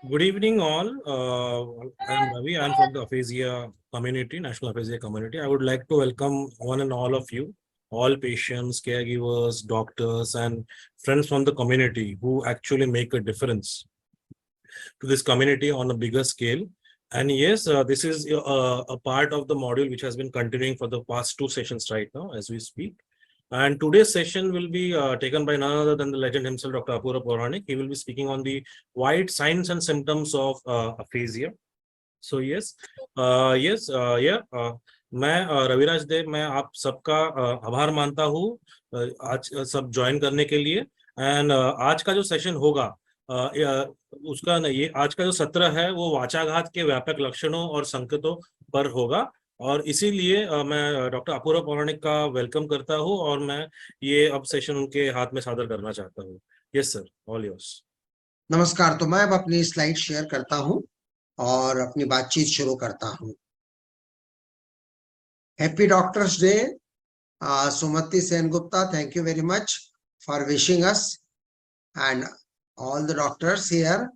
Good evening, all. I'm Ravi. I'm from the Aphasia community, National Aphasia community. I would like to welcome one and all of you, all patients, caregivers, doctors, and friends from the community who actually make a difference to this community on a bigger scale. And yes, this is a part of the module which has been continuing for the past two sessions right now as we speak. And today's session will be taken by none other than the legend himself, Dr. Apura Puranik. He will be speaking on the wide signs and symptoms of aphasia. So yes, मैं रविराज देव, मैं आप सबका आभार मानता हूँ आज सब join करने के लिए। एंड आज का जो सेशन होगा उसका ये आज का जो सत्र है वो वाचाघात के व्यापक लक्षणों और संकेतों पर होगा। और इसीलिए मैं डॉक्टर अपूर्व पौराणिक का वेलकम करता हूँ और मैं ये अब सेशन उनके हाथ में सादर करना चाहता हूँ। Yes sir, all yours. नमस्कार। तो मैं अब अपनी स्लाइड शेयर करता हूं और अपनी बातचीत शुरू करता हूं। Happy doctors day. Sumati Sengupta, thank you very much for wishing us and all the doctors here.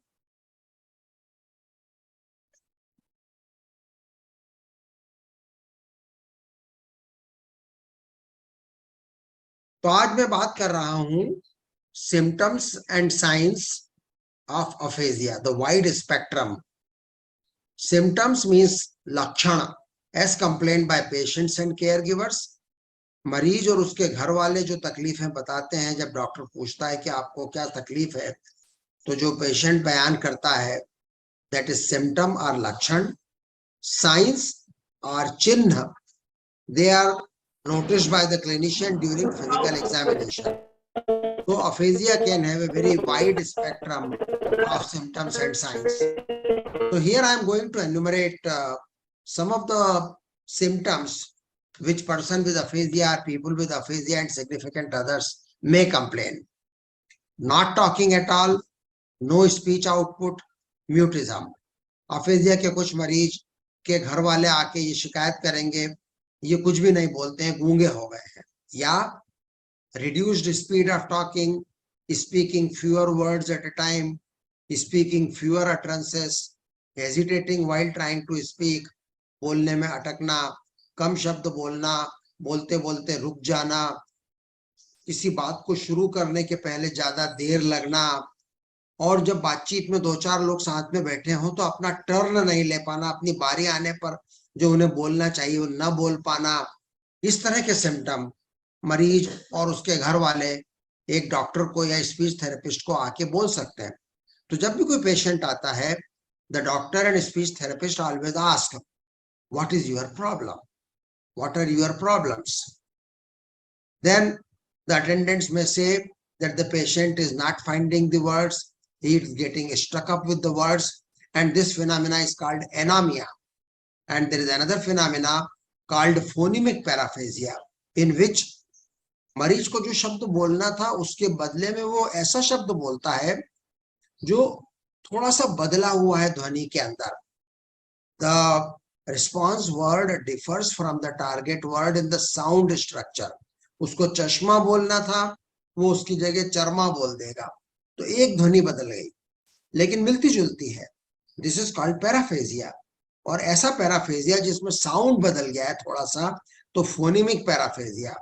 तो आज मैं बात कर रहा हूं symptoms and science of aphasia, the wide spectrum. Symptoms means lakshana as complained by patients and caregivers. मरीज और उसके घर वाले जो तकलीफें बताते हैं, जब डॉक्टर पूछता है कि आपको क्या तकलीफ है, तो जो पेशेंट बयान करता है, that is symptom or लक्षण. Signs or चिन्ह, they are noticed by the clinician during physical examination. So aphasia can have a very wide spectrum of symptoms and signs. So here I am going to enumerate some of the symptoms which person with aphasia or people with aphasia and significant others may complain. Not talking at all, no speech output, mutism. aphasia के कुछ मरीज के घर वाले आके ये शिकायत करेंगे, ये कुछ भी नहीं बोलते हैं, गूंगे हो गए हैं। या reduced speed of talking, speaking fewer words at a time, speaking fewer utterances, hesitating while trying to speak, बोलने में अटकना, कम शब्द बोलना, बोलते बोलते रुक जाना, किसी बात को शुरू करने के पहले ज्यादा देर लगना, और जब बातचीत में दो चार लोग साथ में बैठे हों तो अपना टर्न नहीं ले पाना, अपनी बारी आने पर जो उन्हें बोलना चाहिए वो न बोल पाना। इस तरह के सिम्टम मरीज और उसके घर वाले एक डॉक्टर को या स्पीच थेरेपिस्ट को आके बोल सकते हैं। तो जब भी कोई पेशेंट आता है, the doctor and speech therapist always ask, what is your problem, what are your problems. Then the attendants में से that the patient is not finding the words, he is getting stuck up with the words, and this phenomena is called anomia. And there is another phenomena called phonemic paraphasia, in which मरीज को जो शब्द बोलना था उसके बदले में वो ऐसा शब्द बोलता है जो थोड़ा सा बदला हुआ है ध्वनि के अंदर। The response word differs from the target word in the sound structure. उसको चश्मा बोलना था, वो उसकी जगह चरमा बोल देगा, तो एक ध्वनि बदल गई लेकिन मिलती जुलती है। This is called paraphasia. और ऐसा पैराफेजिया जिसमें साउंड बदल गया है थोड़ा सा, तो phonemic पैराफेजिया।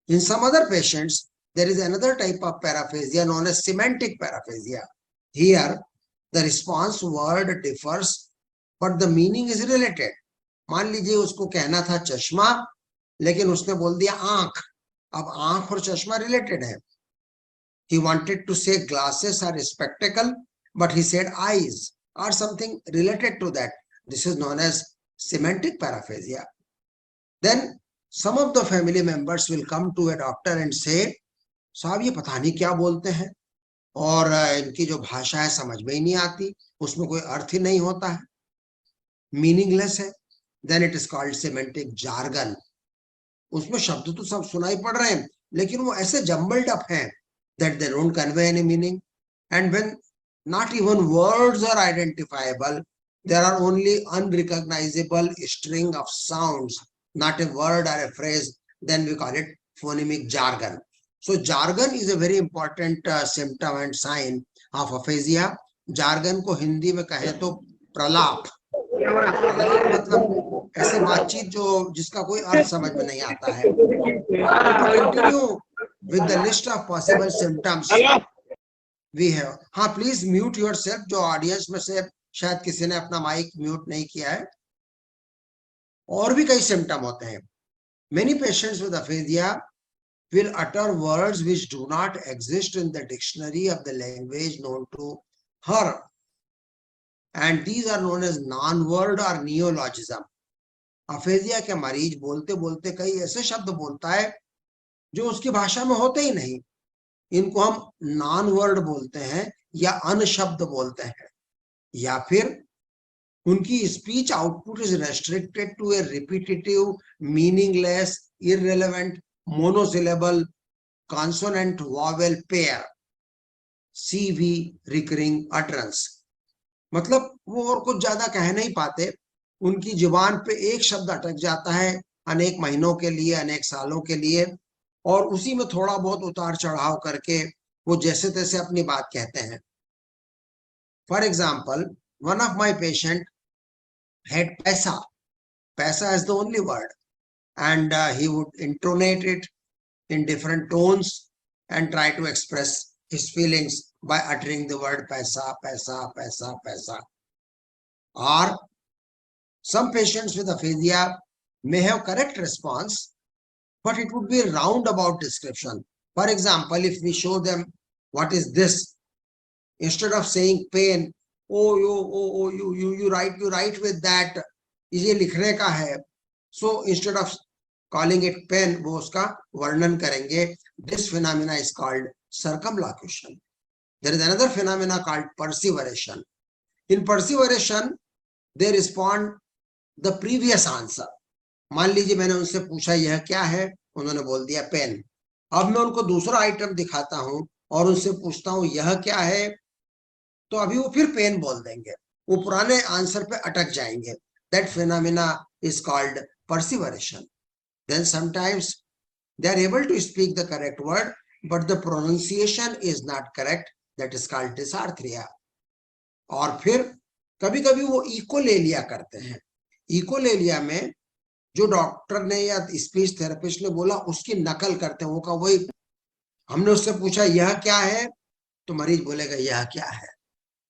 In some other patients, there is another type of paraphasia known as semantic paraphasia. Here, the response word differs, but the meaning is related. मान लीजिए उसको कहना था चश्मा, लेकिन उसने बोल दिया आंख। अब आंख और चश्मा रिलेटेड है। He wanted to say glasses or spectacle, but he said eyes or something related to that. This is known as semantic paraphasia. Then some of the family members will come to a doctor and say, साहब ये पता नहीं क्या बोलते हैं और इनकी जो भाषा है समझ में ही नहीं आती, उसमें कोई अर्थ ही नहीं होता है, मीनिंगलेस है। Then it is called semantic jargon. उसमें शब्द तो सब सुनाई पड़ रहे हैं लेकिन वो ऐसे jumbled up हैं that they don't convey any meaning. And when not even words are identifiable, there are only unrecognizable string of sounds, not a word or a phrase, then we call it phonemic jargon. So jargon is a very important symptom and sign of aphasia. Jargon को हिंदी में कहें तो प्रलाप। प्रलाप मतलब ऐसे बातचीत जो जिसका कोई अर्थ समझ में नहीं आता है। To continue with the list of possible symptoms we have, हाँ प्लीज म्यूट योरसेल्फ, जो ऑडियंस में से शायद किसी ने अपना माइक म्यूट नहीं किया है। और भी कई सिम्टम होते हैं। Many patients with aphasia will utter words which do not exist in the dictionary of the language known to her, and these are known as non-word or neologism. Aphasia के मरीज बोलते बोलते कई ऐसे शब्द बोलता है जो उसकी भाषा में होते ही नहीं। इनको हम नॉन वर्ड बोलते हैं या अनशब्द बोलते हैं, या फिर उनकी speech output is restricted to a repetitive, meaningless, irrelevant, monosyllable consonant vowel pair, CV recurring utterance। मतलब वो और कुछ ज्यादा कह नहीं पाते, उनकी जुबान पे एक शब्द अटक जाता है अनेक महीनों के लिए, अनेक सालों के लिए, और उसी में थोड़ा बहुत उतार चढ़ाव करके वो जैसे तैसे अपनी बात कहते हैं। For example, one of my patient had पैसा, पैसा is the only word, and he would intonate it in different tones and try to express his feelings by uttering the word paisa, paisa, paisa, paisa. Or some patients with aphasia may have correct response, but it would be a roundabout description. For example, if we show them what is this, instead of saying pain, you write with that, ये लिखने का है, so instead of calling it pen, वो उसका वर्णन करेंगे। This phenomena is called circumlocution. There is another phenomena called perseveration. In perseveration, they respond the previous answer. मान लीजिए मैंने उनसे पूछा यह क्या है, उन्होंने बोल दिया पेन। अब मैं उनको दूसरा आइटम दिखाता हूं और उनसे पूछता हूं यह क्या है, तो अभी वो फिर पेन बोल देंगे, वो पुराने आंसर पे अटक जाएंगे। That phenomena is called perseveration. Then sometimes they are able to speak the correct word, but the pronunciation is not correct. That is called dysarthria. और फिर कभी कभी वो इकोलेलिया करते हैं। इकोलेलिया में जो डॉक्टर ने या स्पीच थेरेपिस्ट ने बोला उसकी नकल करते हैं। वो का वही, हमने उससे पूछा यह क्या है, तो मरीज बोलेगा यह क्या है।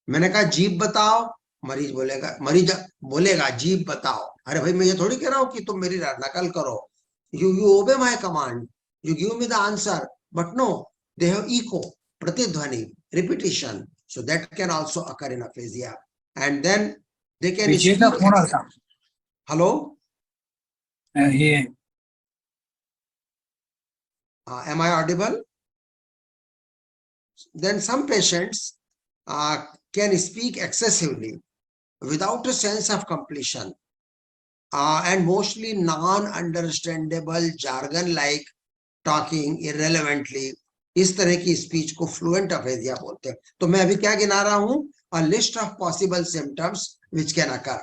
मैंने कहा जीभ बताओ, मरीज बोलेगा जीभ बताओ। अरे भाई मैं ये थोड़ी कह रहा हूँ कि तुम मेरी नकल करो। You obey my command, you give me the answer, but no, they have echo, pratidhvani, repetition. So that can also occur in aphasia. And then they can speak. Hello? Am I audible? Then some patients can speak excessively without a sense of completion. And mostly non-understandable jargon like talking irrelevantly, इस तरह की speech को fluent aphasia बोलते हैं। तो मैं अभी क्या गिना रहा हूं, a list of possible symptoms which can occur.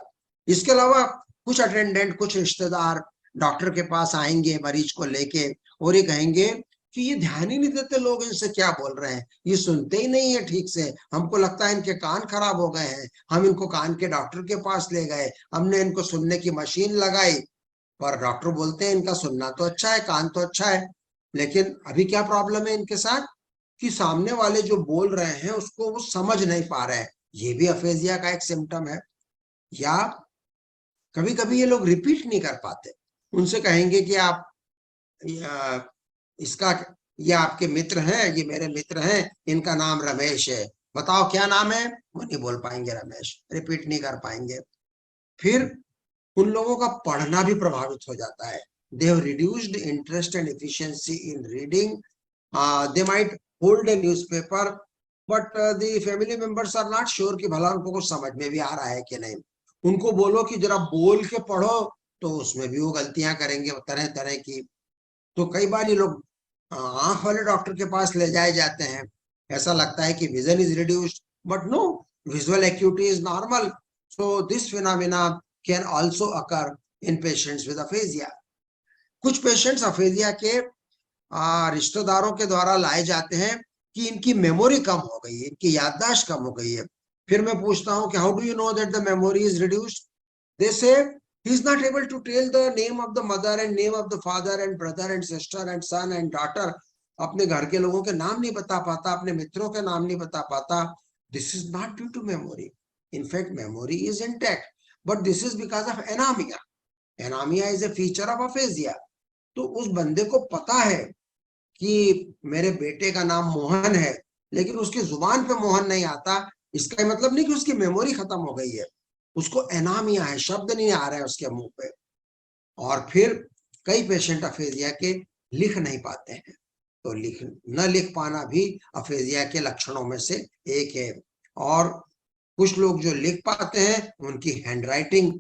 इसके अलावा कुछ अटेंडेंट, कुछ रिश्तेदार डॉक्टर के पास आएंगे मरीज को लेके और ये कहेंगे कि ये ध्यान ही नहीं देते लोग इनसे क्या बोल रहे हैं, ये सुनते ही नहीं है ठीक से, हमको लगता है इनके कान खराब हो गए हैं, हम इनको कान के डॉक्टर के पास ले गए, हमने इनको सुनने की मशीन लगाई, पर डॉक्टर बोलते हैं इनका सुनना तो अच्छा है, कान तो अच्छा है, लेकिन अभी क्या प्रॉब्लम है इनके साथ कि सामने वाले जो बोल रहे हैं उसको वो समझ नहीं पा रहे हैं। ये भी अफेजिया का एक सिम्टम है। या कभी कभी ये लोग रिपीट नहीं कर पाते, उनसे कहेंगे कि आप इसका, ये आपके मित्र हैं, ये मेरे मित्र हैं, इनका नाम रमेश है, बताओ क्या नाम है, वो नहीं बोल पाएंगे रमेश, रिपीट नहीं कर पाएंगे। फिर उन लोगों का पढ़ना भी प्रभावित हो जाता है। They have reduced interest and efficiency in reading. They might hold a newspaper, but the family members are not sure कि भला उनको कुछ समझ में भी आ रहा है कि नहीं। उनको बोलो कि जरा बोल के पढ़ो, तो उसमें भी वो गलतियां करेंगे तरह तरह की। तो कई बार ये लोग आंख वाले डॉक्टर के पास ले जाए जाते हैं, ऐसा लगता है कि vision is reduced, but no, visual acuity is normal. So this phenomena can also occur in patients with aphasia. कुछ पेशेंट्स अफेजिया के रिश्तेदारों के द्वारा लाए जाते हैं कि इनकी मेमोरी कम हो गई है, इनकी याददाश्त कम हो गई है, फिर मैं पूछता हूँ कि how do you know that the memory is reduced? They say he is not able to tell the name of the mother and name of the father and brother and sister and son and daughter. अपने घर के लोगों के नाम नहीं बता पाता, अपने मित्रों के नाम नहीं बता पाता. This is not due to memory. In fact, memory is intact, but this is because of anemia. Anemia is a feature of aphasia. तो उस बंदे को पता है कि मेरे बेटे का नाम मोहन है, लेकिन उसकी जुबान पे मोहन नहीं आता. इसका मतलब नहीं कि उसकी मेमोरी खत्म हो गई है, उसको एनामिया है, शब्द नहीं आ रहा है उसके मुंह पे. और फिर कई पेशेंट अफेजिया के लिख नहीं पाते हैं, तो न लिख पाना भी अफेजिया के लक्षणों में से एक है. और कुछ लोग जो लिख पाते हैं उनकी हैंडराइटिंग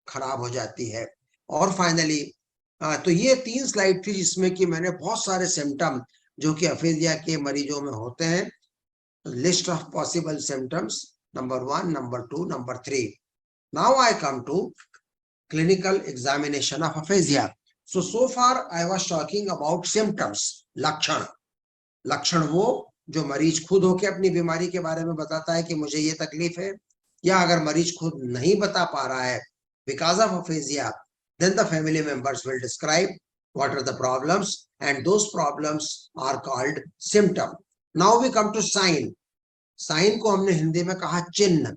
खराब हो जाती है. और फाइनली तो ये 3 स्लाइड थी जिसमें कि मैंने बहुत सारे सिम्टम जो कि अफेजिया के मरीजों में होते हैं. List of possible symptoms, number 1, number 2, number 3. Now I come to clinical examination of aphasia. So far I was talking about symptoms, लक्षण. लक्षण वो जो मरीज खुद होके अपनी बीमारी के बारे में बताता है कि मुझे ये तकलीफ है, या अगर मरीज खुद नहीं बता पा रहा है because of aphasia, then the family members will describe what are the problems and those problems are called symptom. Now we come to sign. Sign को हमने हिंदी में कहा चिन्ह.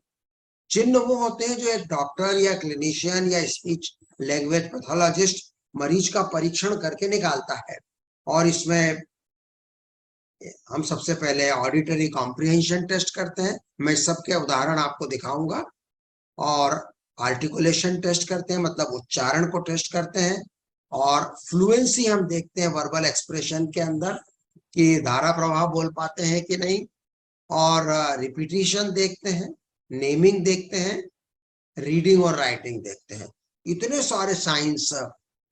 चिन्ह वो होते हैं जो एक डॉक्टर या क्लिनिशियन या स्पीच लैंग्वेज पैथोलॉजिस्ट मरीज का परीक्षण करके निकालता है. और इसमें हम सबसे पहले ऑडिटरी कॉम्प्रिहेंशन टेस्ट करते हैं, मैं सबके उदाहरण आपको दिखाऊंगा. और आर्टिकुलेशन टेस्ट करते हैं, मतलब उच्चारण को टेस्ट करते हैं. और फ्लुएंसी हम देखते हैं वर्बल एक्सप्रेशन के अंदर कि धारा प्रवाह बोल पाते हैं कि नहीं. और रिपीटिशन देखते हैं, नेमिंग देखते हैं, रीडिंग और राइटिंग देखते हैं. इतने सारे science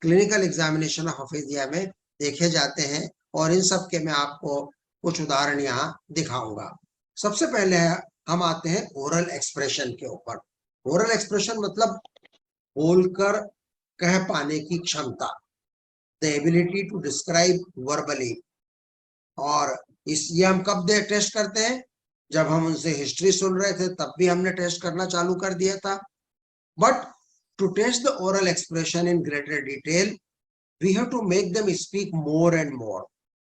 clinical examination of aphasia में देखे जाते हैं और इन सब के मैं आपको कुछ उदाहरण यहाँ दिखाऊंगा. सबसे पहले हम आते हैं ओरल एक्सप्रेशन के ऊपर. ओरल एक्सप्रेशन मतलब बोलकर कह पाने की क्षमता, the ability to describe verbally. और ये हम कब टेस्ट करते हैं? जब हम उनसे हिस्ट्री सुन रहे थे तब भी हमने टेस्ट करना चालू कर दिया था. But to test the oral expression in greater detail we have to make them speak more and more,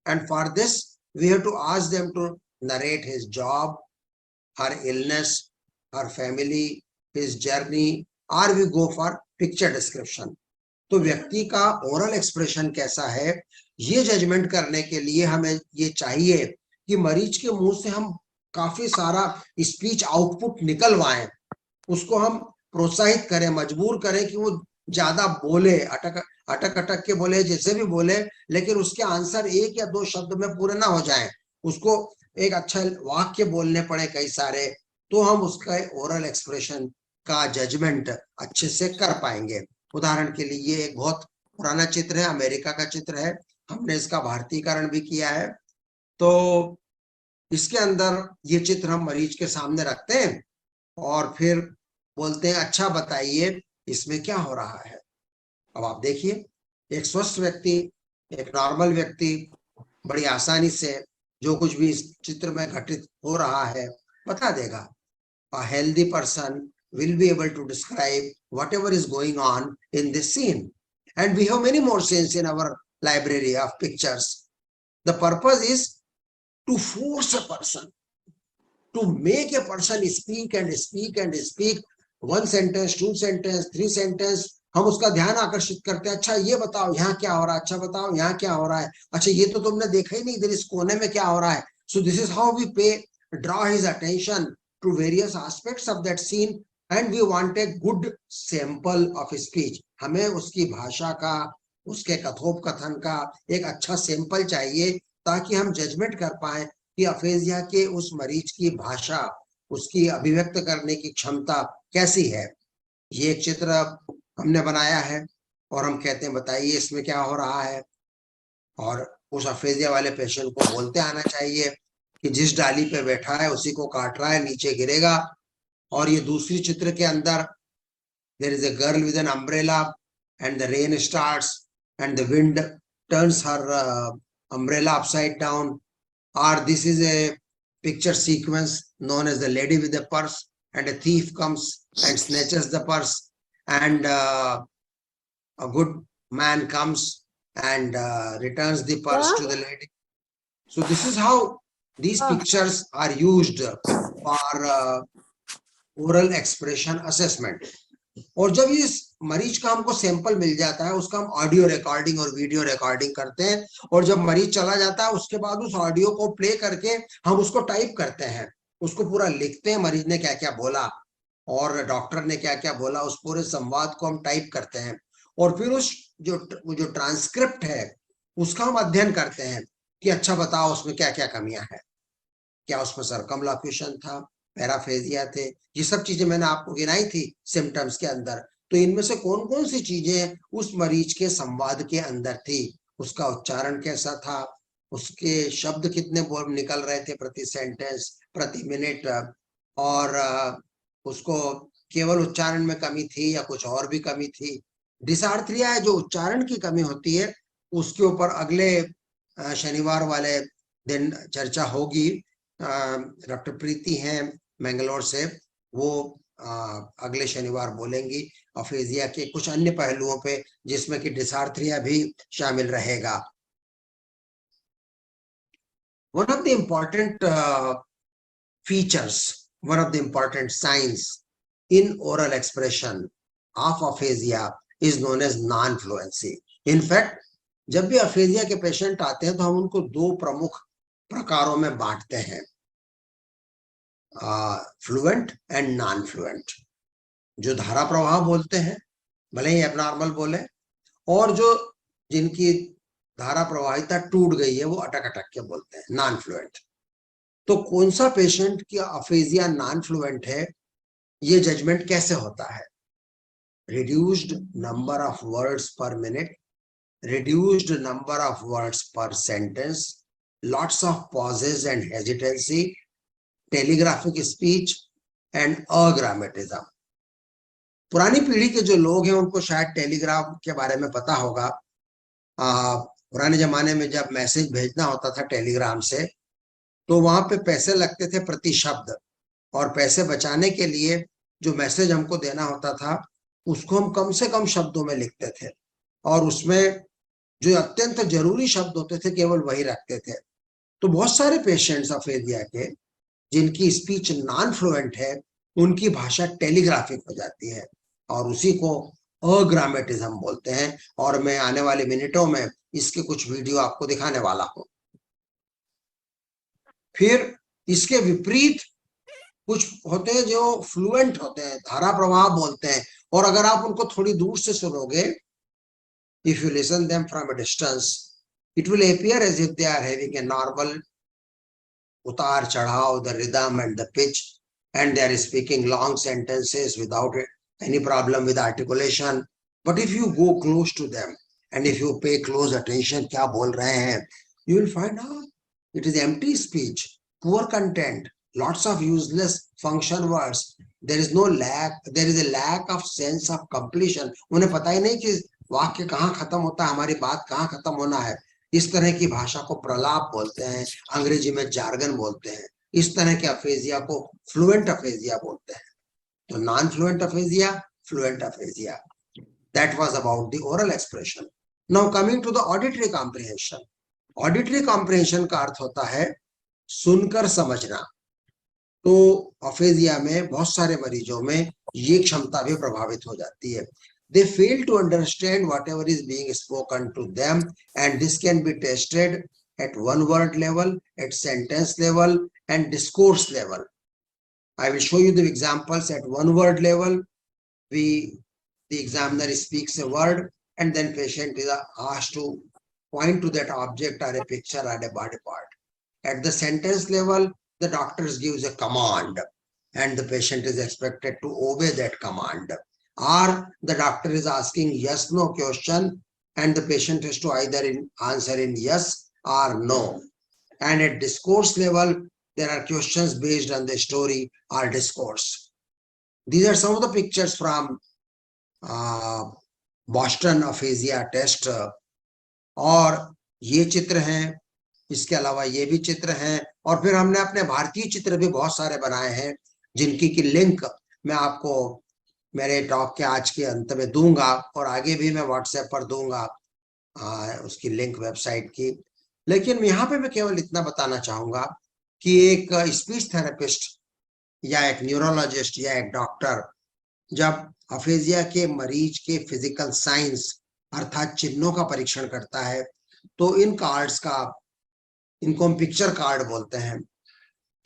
and for this we have to ask them to narrate his job, her illness, her family, his journey, or we go for picture description. तो व्यक्ति का oral expression कैसा है ये judgement करने के लिए हमें ये चाहिए कि मरीज के मुंह से हम काफी सारा स्पीच आउटपुट निकलवाएं, उसको हम प्रोत्साहित करें, मजबूर करें कि वो ज्यादा बोले, अटक के बोले, जैसे भी बोले, लेकिन उसके आंसर 1 या 2 शब्द में पूरे ना हो जाएं, उसको एक अच्छा वाक्य बोलने पड़े कई सारे, तो हम उसका ओरल एक्सप्रेशन का जजमेंट अच्छे से कर पाएंगे. उदाहरण के लिए ये एक बहुत पुराना चित्र है, अमेरिका का चित्र है, हमने इसका भारतीयकरण भी किया है. तो इसके अंदर ये चित्र हम मरीज के सामने रखते हैं और फिर बोलते हैं अच्छा बताइए इसमें क्या हो रहा है. अब आप देखिए, एक स्वस्थ व्यक्ति, एक नॉर्मल व्यक्ति बड़ी आसानी से जो कुछ भी इस चित्र में घटित हो रहा है बता देगा. A healthy person will be able to describe whatever is going on in this scene. And we have many more scenes in our library of pictures. The purpose is to force a person, to make a person speak and speak and speak. 1 sentence, 2 sentence, 3 sentence, हम उसका ध्यान आकर्षित करते हैं. अच्छा ये बताओ यहाँ क्या हो रहा है, अच्छा बताओ यहाँ क्या हो रहा है, अच्छा ये तो तुमने देखा ही नहीं, इधर इस कोने में क्या हो रहा है. So this is how we draw his attention to various aspects of that scene, and we want a good sample of speech. हमें उसकी भाषा का, उसके कथोपकथन का एक अच्छा सैंपल चाहिए ताकि हम जजमेंट कर पाए कि अफेजिया के उस मरीज की भाषा, उसकी अभिव्यक्त करने की क्षमता कैसी है. ये एक चित्र हमने बनाया है और हम कहते हैं बताइए इसमें क्या हो रहा है. और उस अफेजिया वाले पेशेंट को बोलते आना चाहिए कि जिस डाली पे बैठा है उसी को काट रहा है, नीचे गिरेगा. और ये दूसरी चित्र के अंदर there is a girl with an umbrella and the rain starts and the wind turns her umbrella upside down. Or this is a picture sequence known as the lady with the purse. and a thief comes and snatches the purse, and a good man comes and returns the purse to the lady. So this is how these pictures are used for oral expression assessment. और जब ये मरीज का हमको sample मिल जाता है, उसका हम ऑडियो रिकॉर्डिंग और वीडियो रिकॉर्डिंग करते हैं, और जब मरीज चला जाता है उसके बाद उस ऑडियो को प्ले करके हम उसको टाइप करते हैं, उसको पूरा लिखते हैं, मरीज ने क्या क्या बोला और डॉक्टर ने क्या क्या बोला, उस पूरे संवाद को हम टाइप करते हैं, और फिर उस जो ट्रांसक्रिप्ट है उसका हम अध्ययन करते हैं कि अच्छा बताओ उसमें क्या क्या कमियां हैं, क्या उसमें सर्कमलोक्यूशन था, पैराफेजिया थे, ये सब चीजें मैंने आपको गिनाई थी सिम्टम्स के अंदर। तो इनमें से कौन कौन सी चीजें उस मरीज के संवाद के अंदर थी, उसका उच्चारण कैसा था, उसके शब्द कितने निकल रहे थे प्रति सेंटेंस, प्रति मिनट, और उसको केवल उच्चारण में कमी थी या कुछ और भी कमी थी। डिसार्थ्रिया है जो उच्चारण की कमी होती है, उसके ऊपर अगले शनिवार वाले दिन चर्चा होगी। डॉक्टर प्रीति हैं मैंगलोर से, वो अगले शनिवार बोलेंगी अफेजिया के कुछ अन्य पहलुओं पे, जिसमें कि डिसार्थ्रिया भी शामिल रहेगा। One of the important features, one of the important signs in oral expression of aphasia is known as non-fluency. In fact, जब भी aphasia के पेशेंट आते हैं तो हम उनको दो प्रमुख प्रकारों में बांटते हैं, फ्लुएंट एंड नॉन फ्लुएंट। जो धारा प्रवाह बोलते हैं, भले ही एबनॉर्मल बोले, और जो जिनकी धारा प्रवाहिता टूट गई है वो अटक अटक के बोलते हैं, नॉन फ्लुएंट। तो कौन सा पेशेंट की अफेजिया नॉन फ्लुएंट है, ये जजमेंट कैसे होता है? रिड्यूस्ड नंबर ऑफ वर्ड्स पर minute, reduced number of words per sentence, lots of pauses and hesitancy, telegraphic speech and agrammatism. पुरानी पीढ़ी के जो लोग हैं उनको शायद टेलीग्राफ के बारे में पता होगा। पुराने जमाने में जब मैसेज भेजना होता था टेलीग्राम से, तो वहां पे पैसे लगते थे प्रति शब्द, और पैसे बचाने के लिए जो मैसेज हमको देना होता था उसको हम कम से कम शब्दों में लिखते थे, और उसमें जो अत्यंत जरूरी शब्द होते थे केवल वही रखते थे। तो बहुत सारे पेशेंट्स अफेजिया के जिनकी स्पीच नॉन फ्लुएंट है, उनकी भाषा टेलीग्राफिक हो जाती है, और उसी को अग्रामेटिज्म बोलते हैं, और मैं आने वाले मिनटों में इसके कुछ वीडियो आपको दिखाने वाला हूं। फिर इसके विपरीत कुछ होते हैं जो फ्लुएंट होते हैं, धारा प्रवाह बोलते हैं, और अगर आप उनको थोड़ी दूर से सुनोगे, if you listen them from a distance, it will appear as if they are having a normal utar chadhav, the rhythm and the pitch, and they are speaking long sentences without any problem with articulation. But if you go close to them and if you pay close attention kya bol rahe hain, you will find out it is empty speech, poor content, lots of useless function words. There is a lack of sense of completion. उन्हें पता ही नहीं कि वाक्य कहाँ खत्म होता है, हमारी बात कहाँ खत्म होना है। इस तरह की भाषा को प्रलाप बोलते हैं, अंग्रेजी में जार्गन बोलते हैं। इस तरह के अफेजिया को फ्लुएंट अफेजिया बोलते हैं। तो non fluent aphasia, fluent aphasia. That was about the oral expression. Now coming to the auditory comprehension. Auditory comprehension का अर्थ होता है सुनकर समझना। तो अफेजिया में बहुत सारे मरीजों में ये क्षमता भी प्रभावित हो जाती है। They fail to understand whatever is being spoken to them, and this can be tested at one word level, at sentence level, and discourse level. I will show you the examples. At one word level, the examiner speaks a word, and then patient is asked to point to that object or a picture or a body part. At the sentence level, the doctor gives a command, and the patient is expected to obey that command. Or the doctor is asking yes no question, and the patient has to either answer in yes or no. And at discourse level, there are questions based on the story or discourse. These are some of the pictures from Boston aphasia test. और ये चित्र हैं, इसके अलावा ये भी चित्र हैं, और फिर हमने अपने भारतीय चित्र भी बहुत सारे बनाए हैं, जिनकी की लिंक मैं आपको मेरे टॉक के आज के अंत में दूंगा और आगे भी मैं व्हाट्सएप पर दूंगा उसकी लिंक वेबसाइट की। लेकिन यहाँ पे मैं केवल इतना बताना चाहूंगा कि एक स्पीच थेरेपिस्ट या एक न्यूरोलॉजिस्ट या एक डॉक्टर जब अफेजिया के मरीज के फिजिकल साइंस अर्थात चिन्हों का परीक्षण करता है तो इन कार्ड्स का, इनको हम पिक्चर कार्ड बोलते हैं,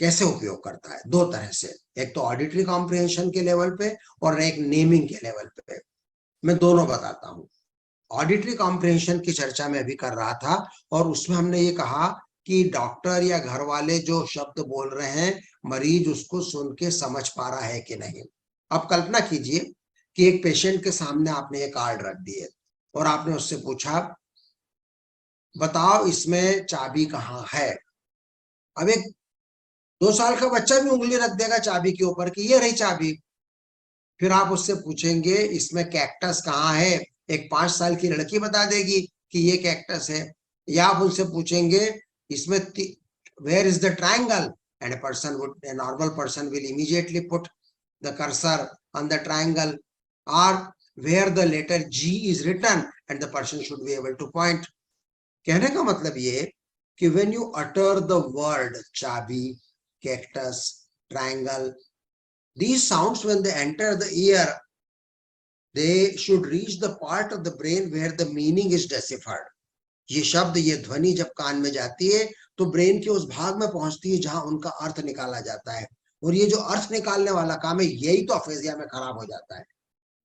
कैसे उपयोग करता है? दो तरह से, एक तो ऑडिटरी कॉम्प्रिहेंशन के लेवल पे और एक नेमिंग के लेवल पे। मैं दोनों बताता हूँ। ऑडिटरी कॉम्प्रिहेंशन की चर्चा मैं अभी कर रहा था और उसमें हमने ये कहा कि डॉक्टर या घर वाले जो शब्द बोल रहे हैं मरीज उसको सुन के समझ पा रहा है कि नहीं। अब कल्पना कीजिए कि एक पेशेंट के सामने आपने ये कार्ड रख दिए और आपने उससे पूछा बताओ इसमें चाबी कहाँ है। अब एक 2 साल का बच्चा भी उंगली रख देगा चाबी के ऊपर कि ये रही चाबी। फिर आप उससे पूछेंगे इसमें कैक्टस कहाँ है, एक 5 साल की लड़की बता देगी कि ये कैक्टस है। या आप उनसे पूछेंगे इसमें where is the triangle and a normal person will immediately put the cursor on the triangle, or where the letter G is written and the person should be able to point. कहने का मतलब ये कि when you utter the word चाबी, cactus, triangle, these sounds when they enter the ear, they should reach the part of the brain where the meaning is deciphered. ये शब्द, ये ध्वनि जब कान में जाती है तो ब्रेन के उस भाग में पहुंचती है जहां उनका अर्थ निकाला जाता है। और ये जो अर्थ निकालने वाला काम है यही तो अफेजिया में खराब हो जाता है।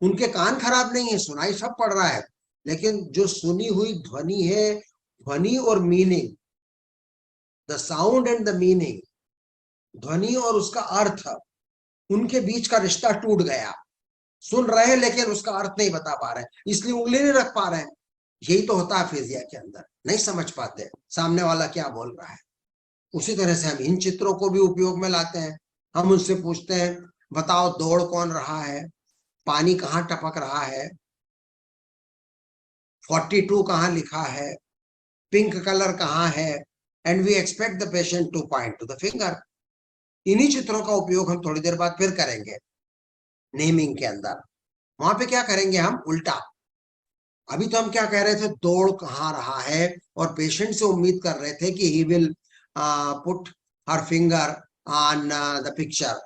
उनके कान खराब नहीं है, सुनाई सब पड़ रहा है, लेकिन जो सुनी हुई ध्वनि है, ध्वनि और meaning, the sound and the meaning, ध्वनि और उसका अर्थ, उनके बीच का रिश्ता टूट गया। सुन रहे हैं लेकिन उसका अर्थ नहीं बता पा रहे, इसलिए उंगली नहीं रख पा रहे हैं। यही तो होता है अफेजिया के अंदर, नहीं समझ पाते सामने वाला क्या बोल रहा है। उसी तरह से हम इन चित्रों को भी उपयोग में लाते हैं। हम उनसे पूछते हैं बताओ दौड़ कौन रहा है, पानी कहाँ टपक रहा है, 42 कहाँ लिखा है, पिंक कलर कहाँ है, and we expect the patient to point to the finger. इन्हीं चित्रों का उपयोग हम थोड़ी देर बाद फिर करेंगे नेमिंग के अंदर। वहां पे क्या करेंगे हम उल्टा। अभी तो हम क्या कह रहे थे, दौड़ कहाँ रहा है, और पेशेंट से उम्मीद कर रहे थे कि he will put her finger on the picture.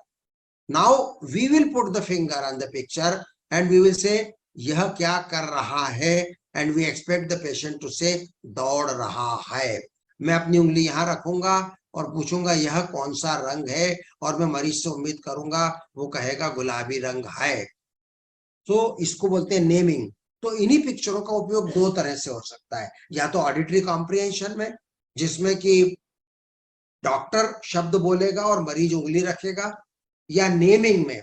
Now we will put the finger on the picture and we will say यह क्या कर रहा है, and we expect the patient to say दौड़ रहा है। मैं अपनी उंगली यहाँ रखूंगा और पूछूंगा यह कौन सा रंग है, और मैं मरीज से उम्मीद करूंगा वो कहेगा गुलाबी रंग है। तो इसको बोलते हैं नेमिंग। तो इन्हीं पिक्चरों का उपयोग दो तरह से हो सकता है, या तो ऑडिटरी कॉम्प्रिहेंशन में जिसमें कि डॉक्टर शब्द बोलेगा और मरीज उंगली रखेगा, या नेमिंग में,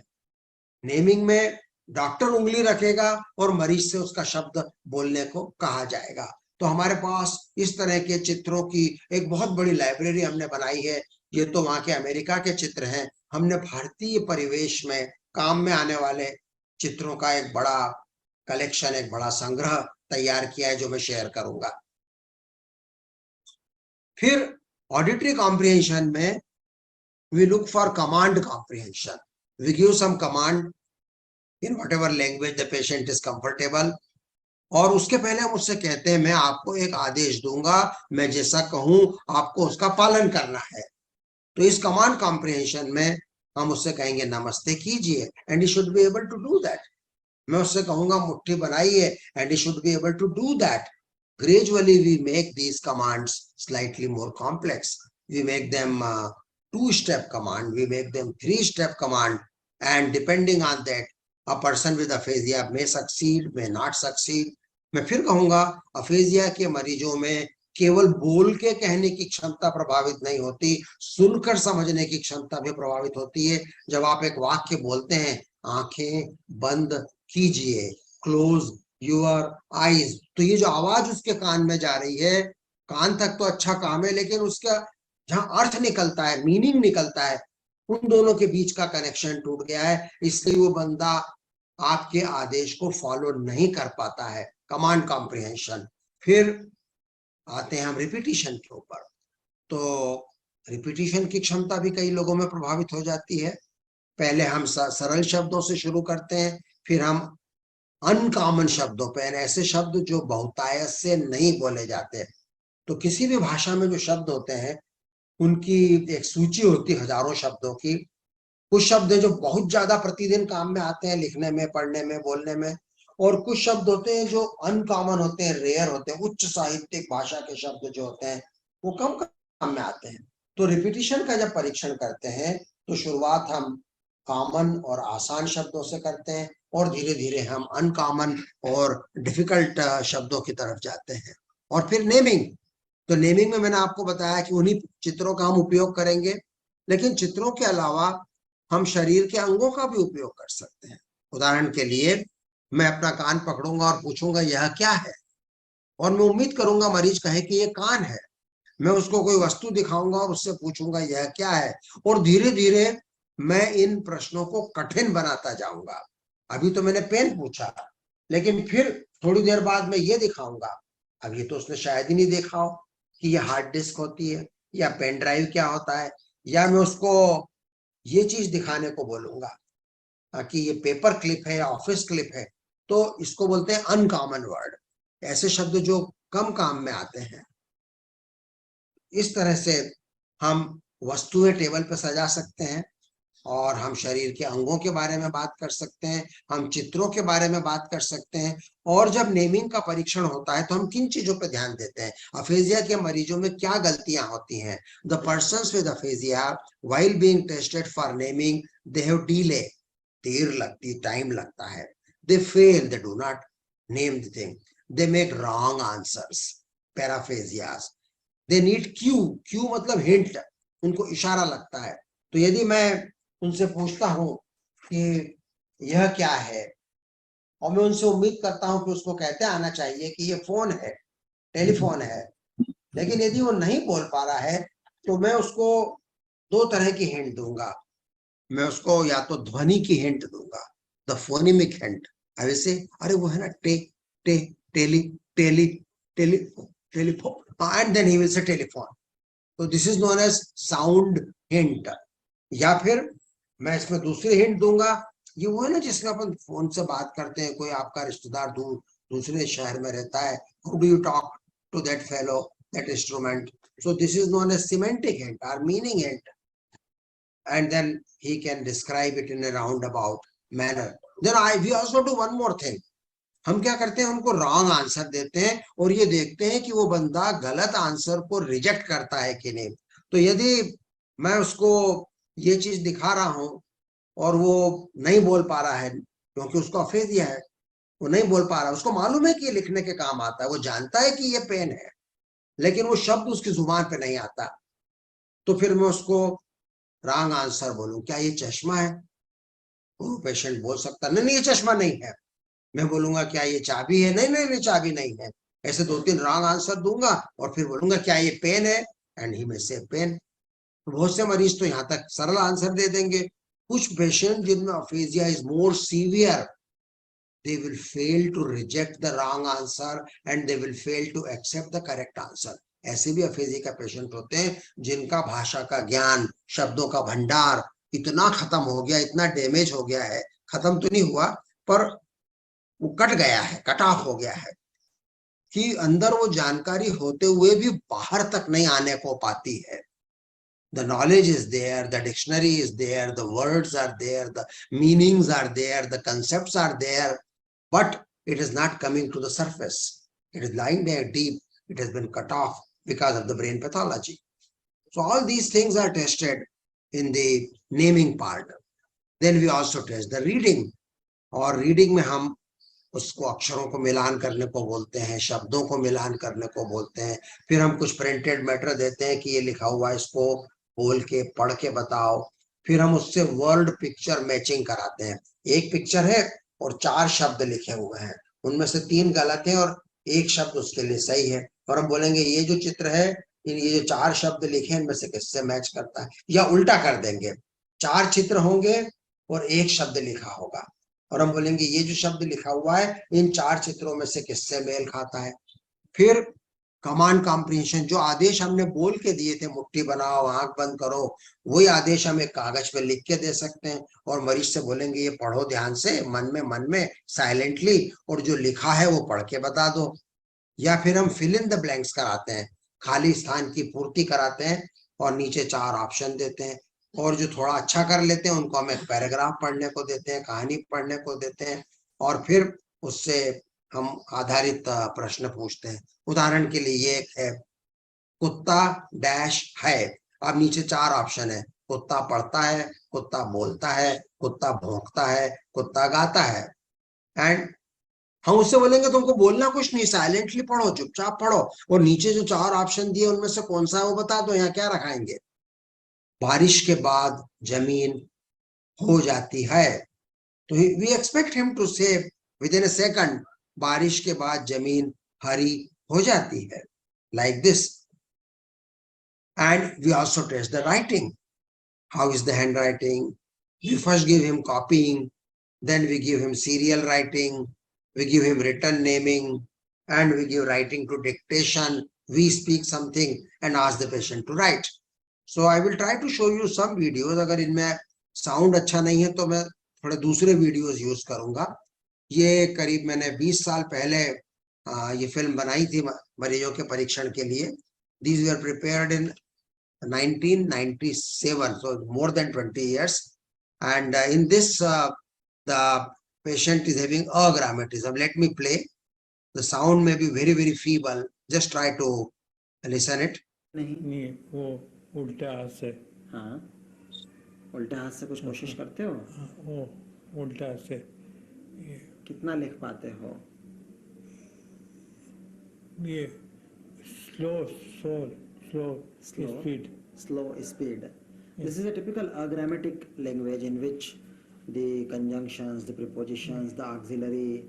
नेमिंग में डॉक्टर उंगली रखेगा और मरीज से उसका शब्द बोलने को कहा जाएगा। तो हमारे पास इस तरह के चित्रों की एक बहुत बड़ी लाइब्रेरी हमने बनाई है। ये तो वहां के अमेरिका के चित्र हैं, हमने भारतीय परिवेश में काम में आने वाले चित्रों का एक बड़ा कलेक्शन, एक बड़ा संग्रह तैयार किया है जो मैं शेयर करूंगा। फिर ऑडिटरी कॉम्प्रिहेंशन में we look for command comprehension. We give some command in whatever language the patient is comfortable, और उसके पहले हम उससे कहते हैं मैं आपको एक आदेश दूंगा, मैं जैसा कहूं आपको उसका पालन करना है। तो इस कमांड कॉम्प्रिहेंशन में हम उससे कहेंगे नमस्ते कीजिए, and he should be able to do that. मैं उससे कहूंगा मुट्ठी बनाइए, and he should be able to do that. Gradually we make these commands slightly more complex. We make them 2-step command, we make them 3-step command, and depending on that a person with aphasia may succeed, may not succeed. मैं फिर कहूंगा aphasia के मरीजों में केवल बोल के कहने की क्षमता प्रभावित नहीं होती, सुनकर समझने की क्षमता भी प्रभावित होती है। जब आप एक वाक्य बोलते हैं आंखें बंद कीजिए, क्लोज योर आईज, तो ये जो आवाज उसके कान में जा रही है, कान तक तो अच्छा काम है, लेकिन उसका जहां अर्थ निकलता है, मीनिंग निकलता है, उन दोनों के बीच का कनेक्शन टूट गया है, इसलिए वो बंदा आपके आदेश को फॉलो नहीं कर पाता है। Command comprehension. फिर आते हैं हम रिपीटिशन के ऊपर। तो रिपीटिशन की क्षमता भी कई लोगों में प्रभावित हो जाती है। पहले हम सरल शब्दों से शुरू करते हैं, फिर हम अनकॉमन शब्दों पे, ऐसे शब्द जो बहुतायत से नहीं बोले जाते। तो किसी भी भाषा में जो शब्द होते हैं उनकी एक सूची होती है हजारों शब्दों की। कुछ शब्द हैं जो बहुत ज्यादा प्रतिदिन काम में आते हैं, लिखने में, पढ़ने में, बोलने में, और कुछ शब्द होते हैं जो अनकॉमन होते हैं, रेयर होते हैं, उच्च साहित्यिक भाषा के शब्द जो होते हैं वो कम काम में आते हैं। तो रिपीटिशन का जब परीक्षण करते हैं तो शुरुआत हम कॉमन और आसान शब्दों से करते हैं और धीरे धीरे हम अनकॉमन और डिफिकल्ट शब्दों की तरफ जाते हैं। और फिर नेमिंग, तो नेमिंग में मैंने आपको बताया कि उन्हीं चित्रों का हम उपयोग करेंगे, लेकिन चित्रों के अलावा हम शरीर के अंगों का भी उपयोग कर सकते हैं। उदाहरण के लिए मैं अपना कान पकड़ूंगा और पूछूंगा यह क्या है, और मैं उम्मीद करूंगा मरीज कहे कि यह कान है। मैं उसको कोई वस्तु दिखाऊंगा और उससे पूछूंगा यह क्या है, और धीरे धीरे मैं इन प्रश्नों को कठिन बनाता जाऊंगा। अभी तो मैंने पेन पूछा, लेकिन फिर थोड़ी देर बाद मैं ये दिखाऊंगा, अब ये तो उसने शायद ही नहीं देखा हो कि ये हार्ड डिस्क होती है या पेन ड्राइव क्या होता है, या मैं उसको ये चीज दिखाने को बोलूंगा कि ये पेपर क्लिप है या ऑफिस क्लिप है। तो इसको बोलते हैं अनकॉमन वर्ड, ऐसे शब्द जो कम काम में आते हैं। इस तरह से हम वस्तुएं टेबल पर सजा सकते हैं, और हम शरीर के अंगों के बारे में बात कर सकते हैं, हम चित्रों के बारे में बात कर सकते हैं। और जब नेमिंग का परीक्षण होता है तो हम किन चीजों पर ध्यान देते हैं, अफेजिया के मरीजों में क्या गलतियां होती हैं। The persons with aphasia while being tested for naming they have delay, देर लगती, टाइम लगता है। They fail, they do not name the thing, they make wrong answers, paraphasias. They need cue, cue मतलब हिंट, उनको इशारा लगता है। तो यदि मैं उनसे पूछता हूं कि यह क्या है, और मैं उनसे उम्मीद करता हूं कि उसको कहते आना चाहिए कि ये फोन है, टेलीफोन है, लेकिन यदि वो नहीं बोल पा रहा है तो मैं उसको दो तरह की हिंट दूंगा। मैं उसको या तो ध्वनि की हिंट दूंगा, द फोनिमिक हिंट, ऐसे अरे वो है ना te te tele tele tele telephone, and then he will say telephone. तो this is known as sound hint. या फिर मैं इसमें दूसरी हिंट दूंगा, ये वो है ना जिसमें अपन फोन से बात करते हैं, कोई आपका रिश्तेदार दूसरे शहर में रहता है, how do you talk to that fellow, that instrument. So this is known as semantic hint और meaning hint, and then he can describe it in a roundabout manner. Then we also do one more thing. हम क्या करते हैं, उनको wrong answer देते हैं और ये देखते हैं कि वो बंदा गलत आंसर को रिजेक्ट करता है कि नहीं। तो यदि मैं उसको ये चीज दिखा रहा हूं और वो नहीं बोल पा रहा है क्योंकि उसको अफेजिया है, वो नहीं बोल पा रहा, उसको मालूम है कि ये लिखने के काम आता है, वो जानता है कि ये पेन है, लेकिन वो शब्द उसकी जुबान पे नहीं आता, तो फिर मैं उसको रॉन्ग आंसर बोलूं, क्या ये चश्मा है? वो पेशेंट बोल सकता नहीं, नहीं ये चश्मा नहीं है। मैं बोलूंगा क्या ये चाबी है? नहीं नहीं नहीं चाबी नहीं है। ऐसे दो तीन रॉन्ग आंसर दूंगा और फिर बोलूंगा क्या ये पेन है, एंड ही में से पेन। बहुत से मरीज तो यहाँ तक सरल आंसर दे देंगे। कुछ पेशेंट जिनमें aphasia is more severe, they will fail to reject the wrong answer and they will fail to accept the correct answer. ऐसे भी अफेजिया का पेशेंट होते हैं जिनका भाषा का ज्ञान, शब्दों का भंडार इतना खत्म हो गया, इतना डैमेज हो गया है, खत्म तो नहीं हुआ पर वो कट गया है, कट ऑफ हो गया है, कि अंदर वो जानकारी होते हुए भी बाहर तक नहीं आने को पाती है। The knowledge is there, the dictionary is there, the words are there, the meanings are there, the concepts are there, but it is not coming to the surface. It is lying there deep. It has been cut off because of the brain pathology. So all these things are tested in the naming part. Then we also test the reading. और reading में हम उसको अक्षरों को मिलान करने को बोलते हैं, शब्दों को मिलान करने को बोलते हैं। फिर हम कुछ प्रिंटेड मैटर देते हैं कि ये लिखा हुआ है, इसको बोल के पढ़ के बताओ। फिर हम उससे वर्ड पिक्चर मैचिंग कराते हैं। एक पिक्चर है और 4 शब्द लिखे हुए हैं, उनमें से 3 गलत हैं और एक शब्द उसके लिए सही है, और हम बोलेंगे ये जो चित्र है, ये जो 4 शब्द लिखे हैं इनमें से किससे मैच करता है। या उल्टा कर देंगे, 4 चित्र होंगे और एक शब्द लिखा होगा, और हम बोलेंगे ये जो शब्द लिखा हुआ है इन 4 चित्रों में से किससे मेल खाता है। फिर कमांड कॉम्प्रिहेंशन, जो आदेश हमने बोल के दिए थे, मुट्ठी बनाओ, आंख बंद करो, वही आदेश हम एक कागज पे लिख के दे सकते हैं और मरीज से बोलेंगे ये पढ़ो ध्यान से, मन में साइलेंटली, और जो लिखा है वो पढ़ के बता दो। या फिर हम फिल इन द ब्लैंक्स कराते हैं, खाली स्थान की पूर्ति कराते हैं और नीचे 4 ऑप्शन देते हैं, और जो थोड़ा अच्छा कर लेते हैं उनको हम एक पैराग्राफ पढ़ने को देते हैं, कहानी पढ़ने को देते हैं, और फिर उससे हम आधारित प्रश्न पूछते हैं। उदाहरण के लिए ये एक है, कुत्ता डैश है। अब नीचे 4 ऑप्शन है, कुत्ता पढ़ता है, कुत्ता बोलता है, कुत्ता भौंकता है, कुत्ता गाता है। एंड हम उससे बोलेंगे तुमको बोलना कुछ नहीं, साइलेंटली पढ़ो, चुपचाप पढ़ो, और नीचे जो 4 ऑप्शन दिए उनमें से कौन सा है वो बता दो, यहाँ क्या रखाएंगे। बारिश के बाद जमीन हो जाती है, तो we expect him to say within a second, बारिश के बाद जमीन हरी हो जाती है, like this. And we also test the writing, how is the handwriting. We first give him copying, then we give him serial writing, we give him written naming, and we give writing to dictation. We speak something and ask the patient to write. So I will try to show you some videos. अगर इनमें sound अच्छा नहीं है तो मैं थोड़े दूसरे videos use करूंगा। ये करीब मैंने 20 साल पहले ये फिल्म बनाई थी मरीजों के परीक्षण के लिए। These were prepared in 1997, so more than 20 years. And in this the patient is having agrammatism. Let me play. The sound may be very, very feeble. Just try to listen it. नहीं, वो उल्टा हाथ से। हाँ, उल्टा हाथ से कुछ कोशिश करते हो? वो उल्टा हाथ से कितना लिख पाते हो? ये slow speed. Slow speed. This is a typical agrammatic language in which the conjunctions, the prepositions, the auxiliary,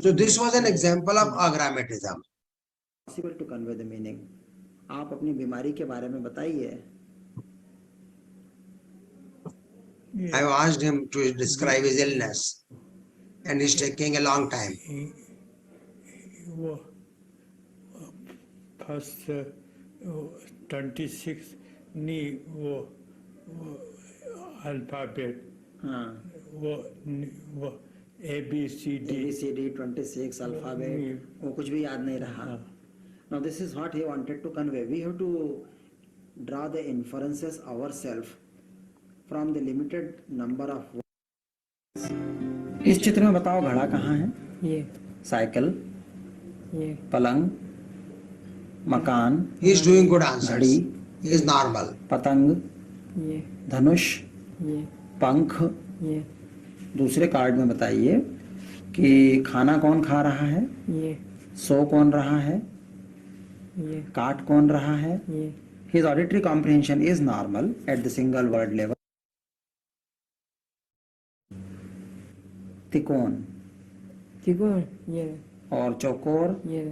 So this was an example of agrammatism. possible to convey the meaning. आप अपनी बीमारी के बारे में बताइए। I asked him to describe his illness, and he's taking a long time. वो first 26 नहीं, वो अल्फाबेट, हाँ, वो ABCD 26 alphabet, वो कुछ भी याद नहीं रहा। Now this is what he wanted to convey. We have to draw the inferences ourselves from the limited number of words. इस चित्र में बताओ घड़ा कहाँ है? ये साइकिल, ये पलंग, मकान, He is doing good answers. घड़ी, He is normal. पतंग, ये धनुष, ये पंख। ये दूसरे कार्ड में बताइए कि खाना कौन खा रहा है, ये सो कौन रहा है, ये काट कौन रहा है। ये His auditory comprehension is normal at the single word level. त्रिकोण त्रिकोण ये और चौकोर, ये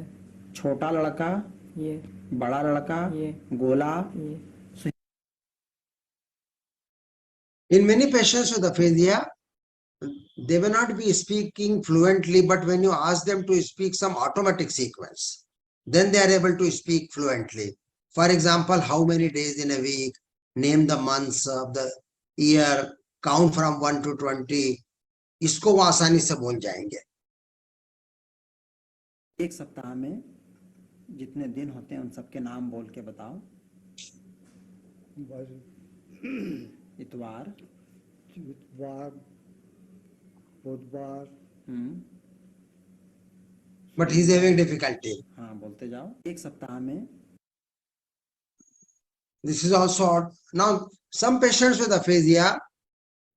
छोटा लड़का, ये बड़ा लड़का, ये गोला। ये In many patients with aphasia, they may not be speaking fluently, but when you ask them to speak some automatic sequence, then they are able to speak fluently. For example, how many days in a week, name the months of the year, count from 1 to 20, इसको वो आसानी से बोल जाएंगे। एक सप्ताह में जितने दिन होते हैं उन सबके नाम बोल के बताओ। इतवार, बुधवार, But he's having difficulty. हाँ बोलते जाओ। एक सप्ताह में This is also odd. Now, some patients with aphasia,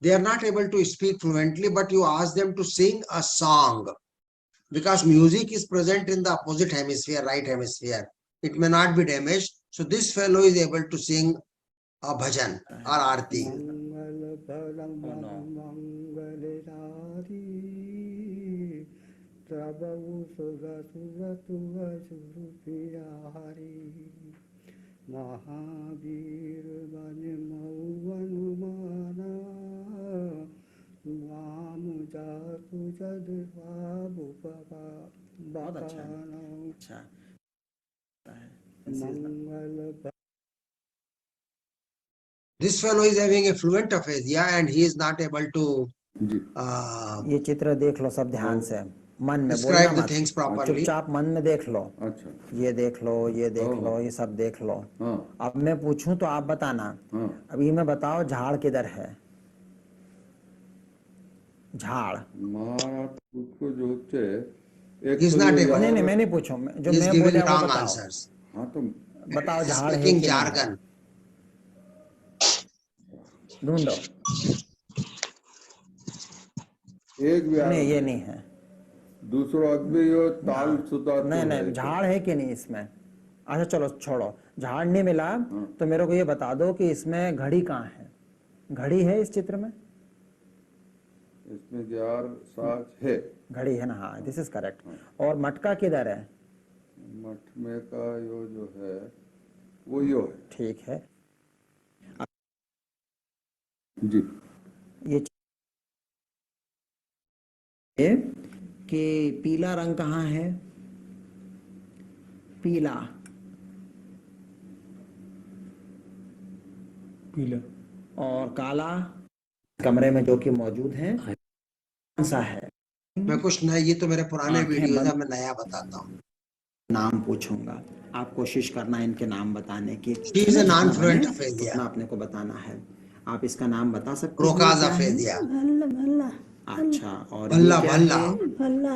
they are not able to speak fluently, but you ask them to sing a song because music is present in the opposite hemisphere, right hemisphere. It may not be damaged. So this fellow is able to sing a bhajan or aarti. Mahavir बन मऊवनुमाना नाम जातु जद बाबू बाबा बहुत अच्छा है। अच्छा मंगल This fellow is having a fluent aphasia and he is not able to जी ये चित्र देख लो सब ध्यान से, मन में बोलना describe the मत, things properly. चुपचाप मन में देख लो, अच्छा ये देख लो, ये देख ओह। लो, ये सब देख लो। हाँ अब मैं पूछूं तो आप बताना। हाँ अभी मैं बताओ झाड़ किधर है? झाड़ मारा उसको जो होते एक He is तो not ये able. नहीं नहीं यार- मैं नहीं पूछूं, जो He is मैं giving बोला वो wrong बताओ। answers. हाँ तो बताओ झाड़ है Speaking कि नहीं है? jargon. ढूंढो। एक भी नहीं ये आदमी नहीं है। दूसरा आदमी ये ताल सुता तो नहीं है नहीं झाड़ है कि नहीं इसमें? अच्छा चलो छोड़ो, झाड़ नहीं मिला तो मेरे को ये बता दो कि इसमें घड़ी कहाँ है? घड़ी है इस चित्र में? इसमें 11 है। घड़ी है ना? हाँ दिस इज करेक्ट। और मटका किधर है? मठ में का यो जो है वो यो है। ठीक है। जी ये कि पीला रंग कहाँ है? पीला पीला और काला कमरे में जो कि मौजूद है कौन सा है? मैं कुछ नया, ये तो मेरे पुराने आंखें वीडियोस बंद। है, मैं नया बताता हूँ। नाम पूछूंगा, आप कोशिश करना इनके नाम बताने की। He is a जितना non-fluent बने, aphasia. उतना अपने को बताना है। आप इसका नाम बता सकते हैं? Broca's क्या है? aphasia. भल्ला भल्ला अच्छा और भल्ला ये क्या भल्ला. है? भल्ला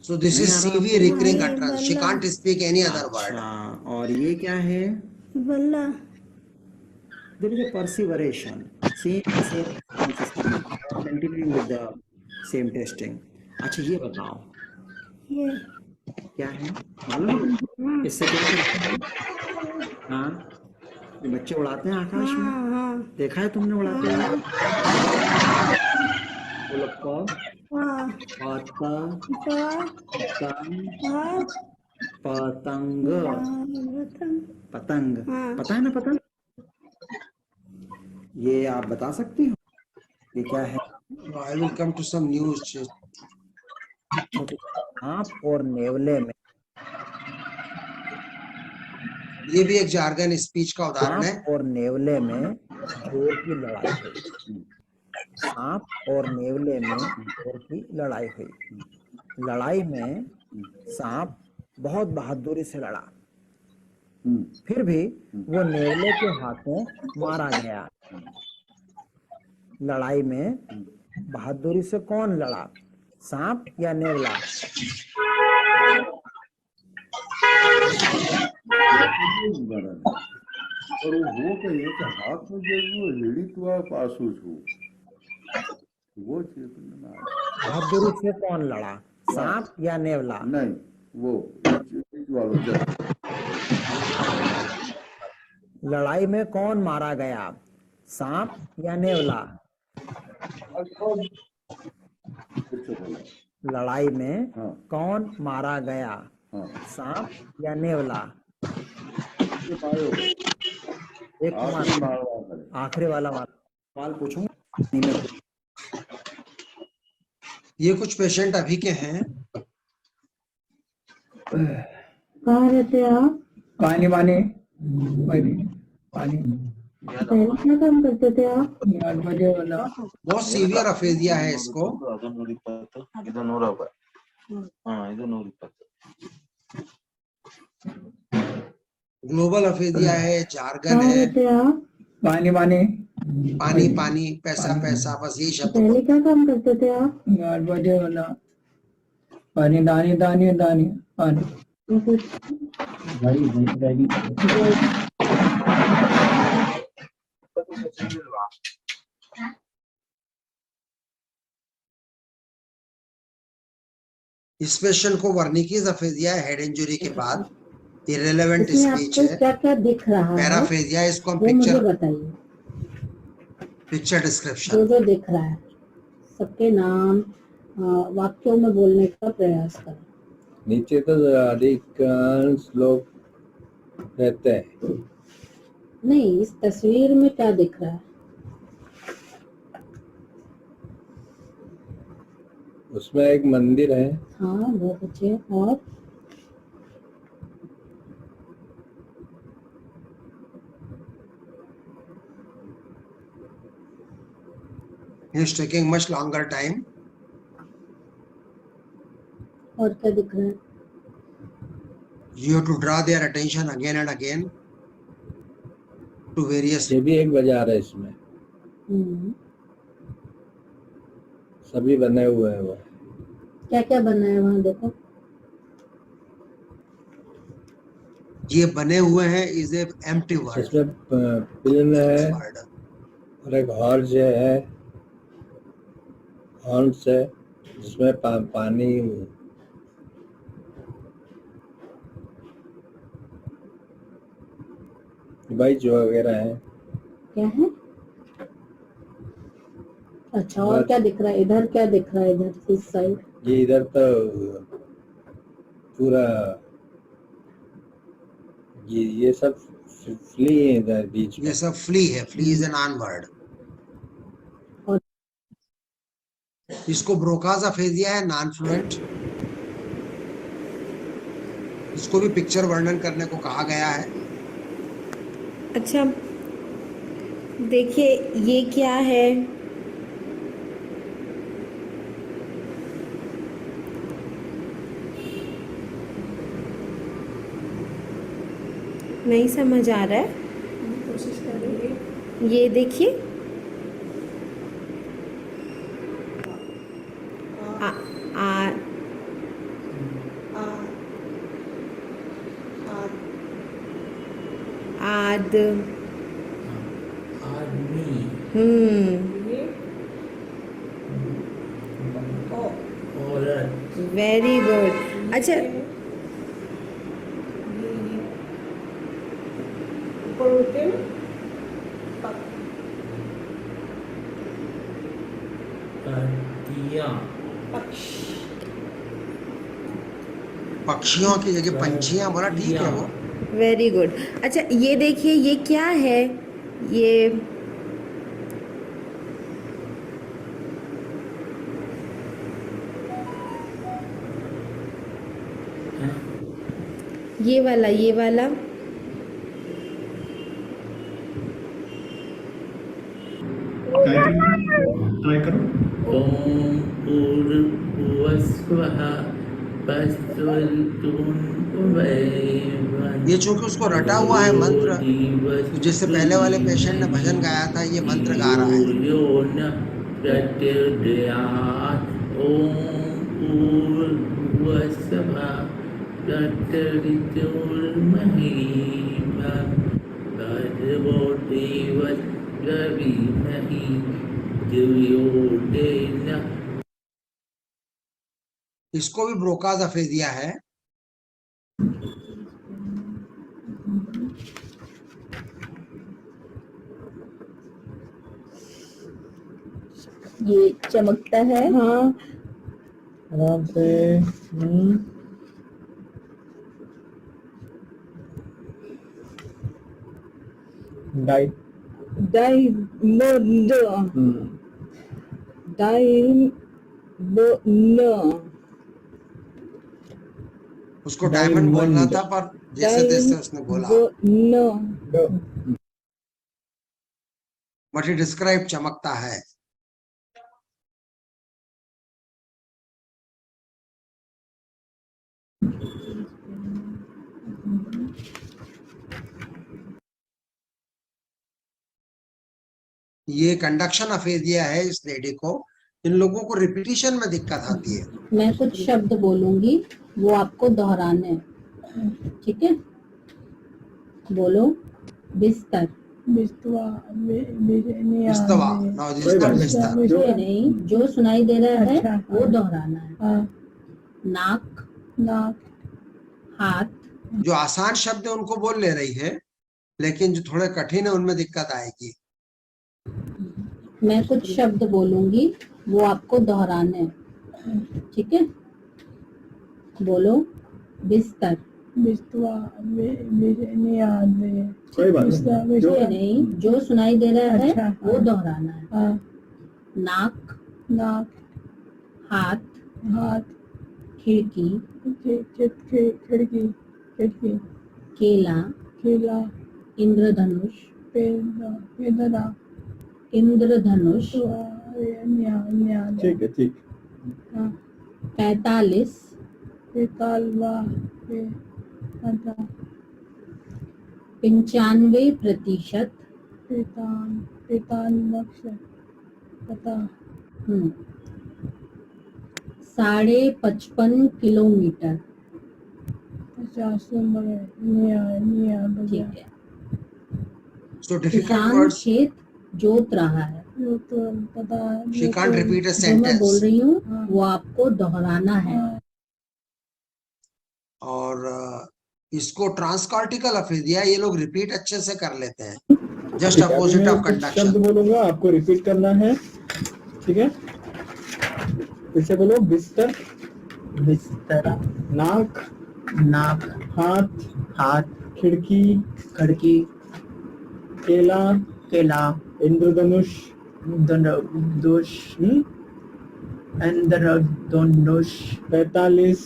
So this नहीं is आ रहा CV आपको? recurring नहीं, utterance. She Bhalla. can't speak any other word. अच्छा और ये क्या है? Bhalla There is a perseveration. Same continuing with the same testing. अच्छा ये बताओ ये क्या है? मालूम है? इससे क्या करते हैं? हाँ ये बच्चे उड़ाते हैं आकाश में, हाँ हाँ देखा है तुमने उड़ाते हैं? बोलो हाँ पतंग हाँ पतंग रतन पतंग हाँ। पता है ना पतंग? ये आप बता सकती हो ये क्या है? I will come to some news. सांप और नेवले में, ये भी एक जार्गन स्पीच का उदाहरण है। सांप और नेवले में जोर की लड़ाई हुई। सांप और नेवले में जोर की लड़ाई हुई। लड़ाई में सांप बहुत बहादुरी से लड़ा, फिर भी वो नेवले के हाथों मारा गया। लड़ाई में बहादुरी से कौन लड़ा, सांप या नेवला? और वो कहिए कि हाथ में जो वो लीड़ितवा पासु छू वो चेतना बहादुरी से कौन लड़ा, सांप या नेवला? नहीं वो वालों जब लड़ाई में कौन मारा गया, सांप या नेवला? लड़ाई में हाँ। कौन मारा गया, हाँ सांप या नेवला? एक आखिरी वाला सवाल पूछूं? ये कुछ पेशेंट अभी के हैं। कहाँ रहते हैं आप? पानी पानी पानी पानी पहले क्या काम करते थे आप? 8 बजे वाला बहुत सीवियर अफेजिया है इसको। ಅದು 120 ಇದು 100 ಹಾ ಇದು 120 ग्लोबल अफेजिया है, जार्गन कहाँ है, रहते हैं आप? पानी पानी पानी पानी पैसा पैसा, बस यही शब्द। पहले क्या काम करते थे आप? 8 बजे वाला पानी दानी दानी दानी पानी इस पेशेंट को वर्निकीज अफेजिया है हेड इंजरी के बाद। इररिलेवेंट इसमें स्पीच आपको है। क्या क्या दिख रहा है पैराफेजिया इसको हम वो मुझे पिक्चर बताइए। पिक्चर जो डिस्क्रिप्शन। जो दिख रहा है सबके नाम वाक्यों में बोलने का प्रयास करें। नीचे तो अधिकांश लोग रहते हैं। नहीं, इस तस्वीर में क्या दिख रहा है? उसमें एक मंदिर है, हाँ बहुत अच्छे। और He is taking much longer time. और क्या दिख रहा है? You have to draw their attention again and again to various. ये भी एक बाजार है इसमें, सभी बने हुए हैं वो। क्या क्या बना है वहाँ देखो? ये बने हुए हैं is a empty word. इसमें पिलन है Word. और एक हॉर्स है, हॉर्स है जिसमें पानी बाइज वगैरह है। क्या है? अच्छा, और क्या दिख रहा है इधर? क्या दिख रहा है इधर इस साइड? ये इधर तो पूरा ये सब फ्ली है इधर बीच में। ये सब flea है. Flea is a noun word. और इसको ब्रोकाज अफेजिया है, नॉन फ्लुएंट। इसको भी पिक्चर वर्णन करने को कहा गया है। अच्छा देखिए ये क्या है? नहीं समझ आ रहा है, कोशिश करेंगे। ये देखिए आ, आ, आद वेरी गुड। अच्छा पक्षियों की जगह पंछियां बोला, ठीक है वो। Very good. अच्छा ये देखिए ये क्या है? ये वाला ट्राई करो। ये चूंकि उसको रटा हुआ है मंत्र, तो जैसे पहले वाले पेशेंट ने भजन गाया था, ये मंत्र गा रहा है। इसको भी ब्रोकाज अफेजिया है। ये चमकता है। हाँ आराम से। डाई उसको डायमंड बोलना था, पर जैसे जैसे उसने बोला, बट इट डिस्क्राइब चमकता है। ये कंडक्शन अफेजिया है इस लेडी को। इन लोगों को रिपीटिशन में दिक्कत आती है। मैं कुछ शब्द बोलूंगी, वो आपको दोहराने हैं, ठीक है? बोलो। बिस्तर। बिस्तवा, नाउ दिस इज बिस्तर। ये नहीं, जो सुनाई दे रहा है वो दोहराना है। नाक, हाथ। जो आसान शब्द है उनको बोल ले रही है, लेकिन जो थोड़े कठिन है उनमें दिक्कत आएगी। मैं कुछ शब्द बोलूंगी, वो आपको दोहराने हैं, ठीक है? बोलो। बिस्तर। कोई बात ये नहीं, जो सुनाई दे रहा है वो दोहराना है। नाक, हाथ, खिड़की, केला, इंद्रधनुष, ठीक है, ठीक। 45 95% 55.5 किलोमीटर। ठीक है। So difficult किसान words. खेत जोत रहा है। She can't repeat a जो मैं बोल sentence. रही हूँ वो आपको दोहराना है। और इसको ट्रांसकॉर्टिकल अफेजिया ये लोग रिपीट अच्छे से कर लेते हैं। जस्ट ठीक है, अभी अपोजिट मैं ऑफ कुछ कंडक्शन। शब्द बोलूंगा, आपको रिपीट करना है। ठीक है, फिर से बोलो। बिस्तर, बिस्तर, नाक, नाक, हाथ, हाथ, खिड़की, खिड़की, केला, केला, इंद्रधनुष, धनुष, इंद्रधनुष, 45,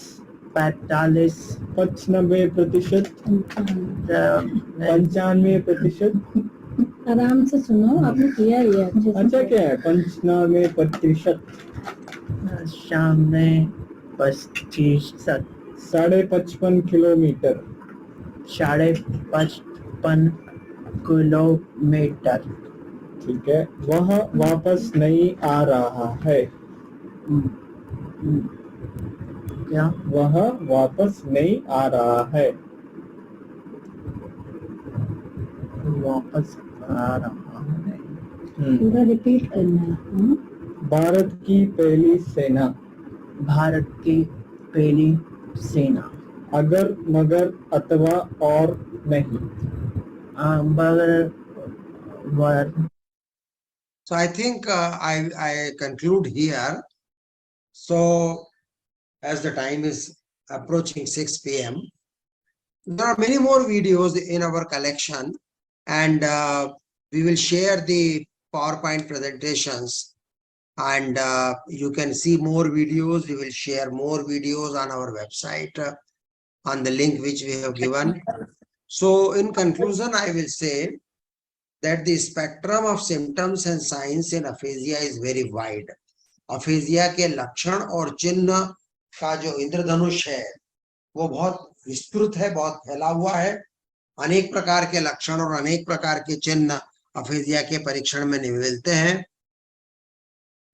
45, 95%, 95%। आराम से सुनो, आपने किया ये अच्छे से। अच्छा क्या है 95%? शाम में 25, 55.5 किलोमीटर। 55.5 किलोमीटर। ठीक है, वह वापस नहीं आ रहा है। क्या? वह वापस नहीं आ रहा है। वापस आ रहा है। पूरा रिपीट करना है। भारत की पहली सेना। भारत की पहली सेना। अगर मगर अथवा और नहीं। बगर वर। So I think I conclude here. So as the time is approaching 6 p.m. there are many more videos in our collection, and we will share the PowerPoint presentations, and you can see more videos. We will share more videos on our website on the link which we have given. So in conclusion, I will say that the spectrum of symptoms and signs in aphasia is very wide. Aphasia के लक्षण और चिन्ह का जो इंद्रधनुष है वो बहुत विस्तृत है, बहुत फैला हुआ है। अनेक प्रकार के लक्षण और अनेक प्रकार के चिन्ह अफेजिया के परीक्षण में मिलते हैं।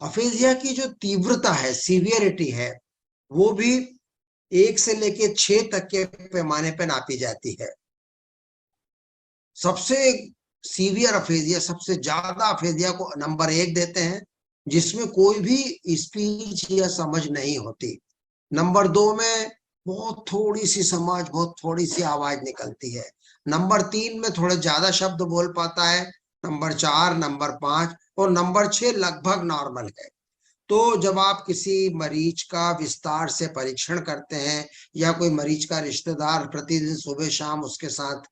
अफेजिया की जो तीव्रता है, सीवियरिटी है, वो भी 1 से लेके 6 तक के पैमाने पर नापी जाती है। सबसे सीवियर अफेजिया, सबसे ज्यादा अफेजिया को नंबर 1 देते हैं, जिसमें कोई भी स्पीच या समझ नहीं होती। नंबर 2 में बहुत थोड़ी सी समझ, बहुत थोड़ी सी आवाज निकलती है। नंबर 3 में थोड़े ज्यादा शब्द बोल पाता है। नंबर 4, नंबर 5 और नंबर 6 लगभग नॉर्मल है। तो जब आप किसी मरीज का विस्तार से परीक्षण करते हैं या कोई मरीज का रिश्तेदार प्रतिदिन सुबह शाम उसके साथ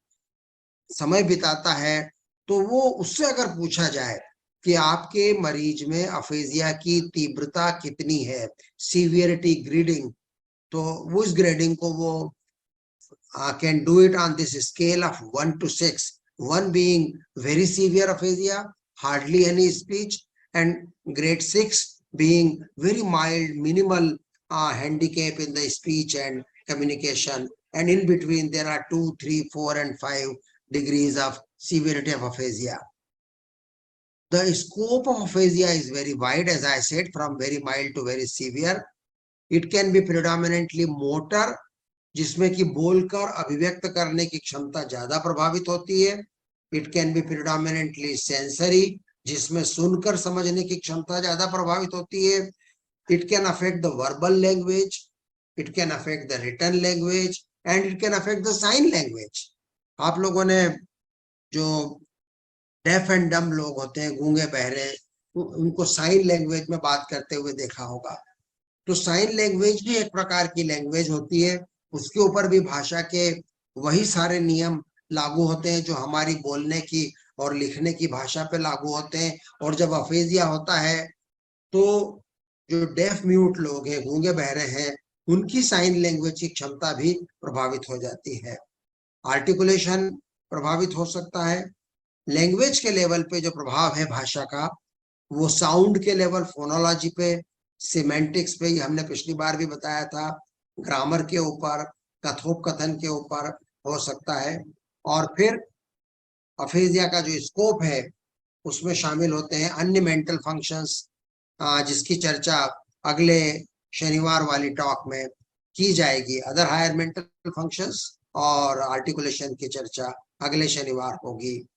समय बिताता है, तो वो उससे अगर पूछा जाए कि आपके मरीज में अफेजिया की तीव्रता कितनी है, सीवियरिटी ग्रेडिंग, तो वो इस ग्रेडिंग को वो can do it on this scale of 1 to 6, 1 being very severe aphasia, hardly any speech, and grade 6 being very mild, minimal handicap in the speech and communication, and in between there are 2, 3, 4 and 5 degrees of severity of aphasia. The scope of aphasia is very wide, as I said, from very mild to very severe. It can be predominantly motor, जिसमें कि बोलकर अभिव्यक्त करने की क्षमता ज्यादा प्रभावित होती है। It can be predominantly sensory, जिसमें सुनकर समझने की क्षमता ज्यादा प्रभावित होती है। It can affect the verbal language, it can affect the written language, and it can affect the sign language. आप लोगों ने जो डेफ एंड डम लोग होते हैं, गूंगे बहरे, उनको साइन लैंग्वेज में बात करते हुए देखा होगा। तो साइन लैंग्वेज भी एक प्रकार की लैंग्वेज होती है, उसके ऊपर भी भाषा के वही सारे नियम लागू होते हैं जो हमारी बोलने की और लिखने की भाषा पे लागू होते हैं। और जब अफेजिया होता है तो जो डेफ म्यूट लोग हैं, गूंगे बहरे हैं, उनकी साइन लैंग्वेज की क्षमता भी प्रभावित हो जाती है। आर्टिकुलेशन प्रभावित हो सकता है। लैंग्वेज के लेवल पे जो प्रभाव है भाषा का, वो साउंड के लेवल, फोनोलॉजी पे, सिमेंटिक्स पे, ये हमने पिछली बार भी बताया था, ग्रामर के ऊपर, कथोपकथन के ऊपर हो सकता है। और फिर अफेजिया का जो स्कोप है उसमें शामिल होते हैं अन्य मेंटल फंक्शंस, जिसकी चर्चा अगले शनिवार वाली टॉक में की जाएगी। अदर हायर मेंटल फंक्शंस और आर्टिकुलेशन की चर्चा अगले शनिवार होगी।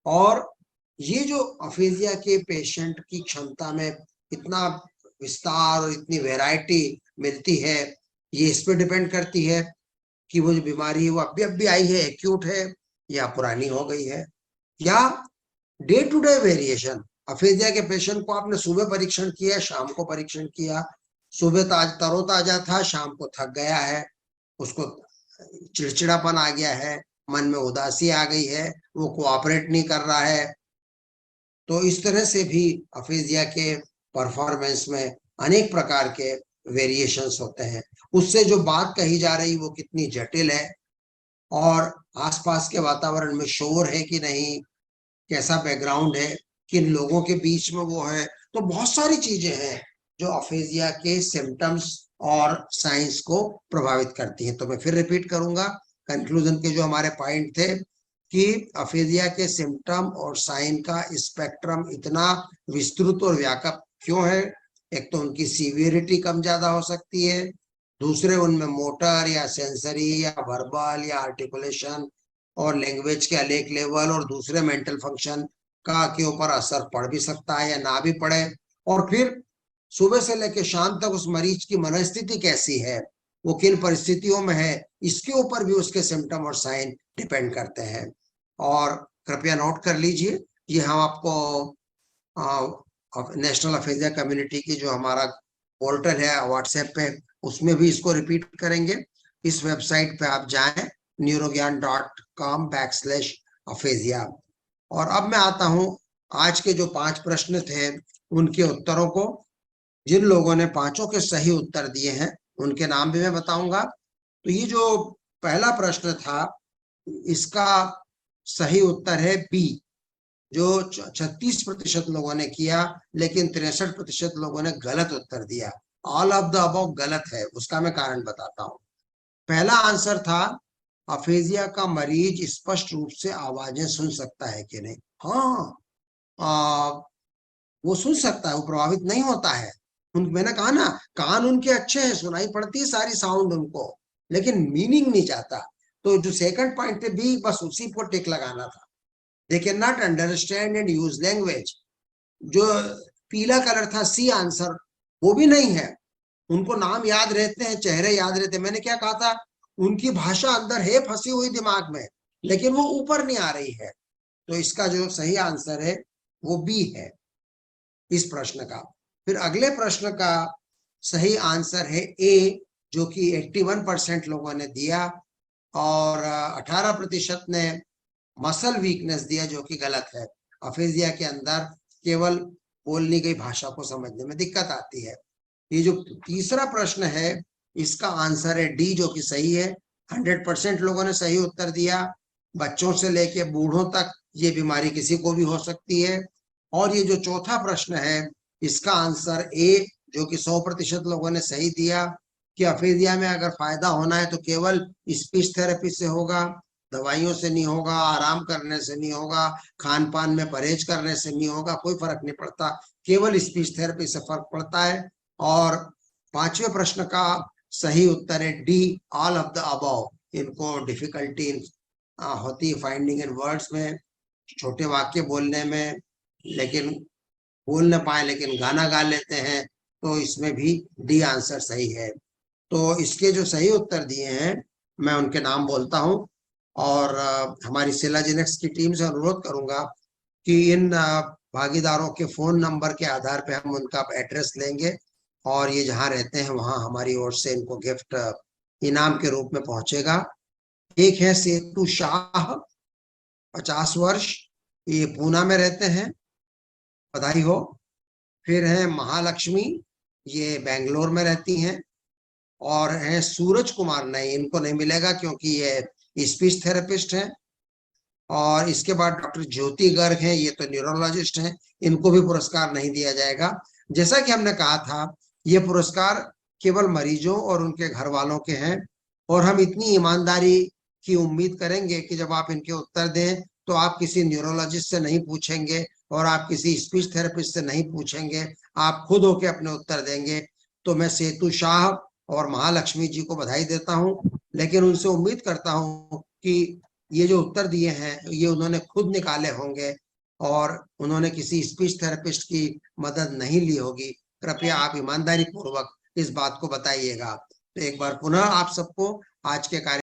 और ये जो अफेजिया के पेशेंट की क्षमता में इतना विस्तार और इतनी वैरायटी मिलती है, ये इस पे डिपेंड करती है कि वो जो बीमारी है वो अभी आई है, एक्यूट है या पुरानी हो गई है, या डे टू डे वेरिएशन। अफेजिया के पेशेंट को आपने सुबह परीक्षण किया, शाम को परीक्षण किया, सुबह तरोताजा था, शाम को थक गया है, उसको चिड़चिड़ापन आ गया है, मन में उदासी आ गई है, वो कोऑपरेट नहीं कर रहा है। तो इस तरह से भी अफेजिया के परफॉर्मेंस में अनेक प्रकार के वेरिएशंस होते हैं। उससे जो बात कही जा रही वो कितनी जटिल है, और आसपास के वातावरण में शोर है कि नहीं, कैसा बैकग्राउंड है, किन लोगों के बीच में वो है, तो बहुत सारी चीजें हैं जो अफेजिया के सिम्टम्स और साइंस को प्रभावित करती हैं। तो मैं फिर रिपीट करूंगा, कंक्लूजन के जो हमारे पॉइंट थे कि अफेजिया के सिम्टम और साइन का स्पेक्ट्रम इतना विस्तृत और व्यापक क्यों है। एक तो उनकी सीवियरिटी कम ज्यादा हो सकती है, दूसरे उनमें मोटर या सेंसरी या वर्बल या आर्टिकुलेशन और लैंग्वेज के अनेक लेवल और दूसरे मेंटल फंक्शन का के ऊपर असर पड़ भी सकता है या ना भी पड़े। और फिर सुबह से लेकर शाम तक उस मरीज की मनस्थिति कैसी है, वो किन परिस्थितियों में है, इसके ऊपर भी उसके सिम्टम और साइन डिपेंड करते हैं। और कृपया नोट कर लीजिए, ये हम आपको नेशनल अफेजिया कम्युनिटी की जो हमारा पोर्टल है व्हाट्सएप पे, उसमें भी इसको रिपीट करेंगे। इस वेबसाइट पे आप जाएं neurogyan.com/aphasia। और अब मैं आता हूं आज के जो 5 प्रश्न थे उनके उत्तरों को। जिन लोगों ने पांचों के सही उत्तर दिए हैं उनके नाम भी मैं बताऊंगा। तो ये जो पहला प्रश्न था इसका सही उत्तर है बी, जो 36% लोगों ने किया, लेकिन 63% लोगों ने गलत उत्तर दिया। ऑल ऑफ द अबव गलत है, उसका मैं कारण बताता हूं। पहला आंसर था अफेजिया का मरीज स्पष्ट रूप से आवाजें सुन सकता है कि नहीं। हाँ, वो सुन सकता है, वो प्रभावित नहीं होता है। मैंने कहा ना, कान उनके अच्छे हैं, सुनाई पड़ती है सारी साउंड उनको, लेकिन मीनिंग नहीं जाता। तो जो सेकंड पॉइंट थे बी, बस उसी को टिक लगाना था। They can not understand and use language. जो पीला कलर था सी आंसर, वो भी नहीं है। उनको नाम याद रहते हैं, चेहरे याद रहते हैं। मैंने क्या कहा था, उनकी भाषा अंदर है फंसी हुई दिमाग में, लेकिन वो ऊपर नहीं आ रही है। तो इसका जो सही आंसर है वो बी है इस प्रश्न का। फिर अगले प्रश्न का सही आंसर है ए, जो कि 81% लोगों ने दिया, और 18% ने मसल वीकनेस दिया, जो कि गलत है। अफेजिया के अंदर केवल बोलनी गई भाषा को समझने में दिक्कत आती है। ये जो तीसरा प्रश्न है इसका आंसर है डी, जो कि सही है। 100% लोगों ने सही उत्तर दिया। बच्चों से लेके बूढ़ों तक ये बीमारी किसी को भी हो सकती है। और ये जो चौथा प्रश्न है इसका आंसर ए, जो कि 100% लोगों ने सही दिया, कि अफेजिया में अगर फायदा होना है तो केवल स्पीच थेरेपी से होगा, दवाइयों से नहीं होगा, आराम करने से नहीं होगा, खान पान में परहेज करने से नहीं होगा, कोई फर्क नहीं पड़ता, केवल स्पीच थेरेपी से फर्क पड़ता है। और पांचवें प्रश्न का सही उत्तर है D, all of the above. इनको डिफिकल्टी होती है फाइंडिंग इन वर्ड्स में, छोटे वाक्य बोलने में, लेकिन बोल न पाए लेकिन गाना गा लेते हैं, तो इसमें भी डी आंसर सही है। तो इसके जो सही उत्तर दिए हैं मैं उनके नाम बोलता हूं, और हमारी सिलाजिनेक्स की टीम से अनुरोध करूंगा कि इन भागीदारों के फोन नंबर के आधार पर हम उनका एड्रेस लेंगे, और ये जहाँ रहते हैं वहां हमारी ओर से इनको गिफ्ट इनाम के रूप में पहुंचेगा। एक है सेतु शाह, 50 वर्ष, ये पूना में रहते हैं, बधाई हो। फिर है महालक्ष्मी, ये बेंगलोर में रहती हैं। और है सूरज कुमार, नहीं इनको नहीं मिलेगा क्योंकि ये स्पीच थेरेपिस्ट हैं। और इसके बाद डॉक्टर ज्योति गर्ग हैं, ये तो न्यूरोलॉजिस्ट हैं, इनको भी पुरस्कार नहीं दिया जाएगा। जैसा कि हमने कहा था, ये पुरस्कार केवल मरीजों और उनके घर वालों के हैं, और हम इतनी ईमानदारी की उम्मीद करेंगे कि जब आप इनके उत्तर दें तो आप किसी न्यूरोलॉजिस्ट से नहीं पूछेंगे और आप किसी स्पीच थेरेपिस्ट से नहीं पूछेंगे, आप खुद होके अपने उत्तर देंगे। तो मैं सेतु शाह और महालक्ष्मी जी को बधाई देता हूं, लेकिन उनसे उम्मीद करता हूं कि ये जो उत्तर दिए हैं ये उन्होंने खुद निकाले होंगे और उन्होंने किसी स्पीच थेरेपिस्ट की मदद नहीं ली होगी। कृपया आप ईमानदारी पूर्वक इस बात को बताइएगा। तो एक बार पुनः आप सबको आज के कार्य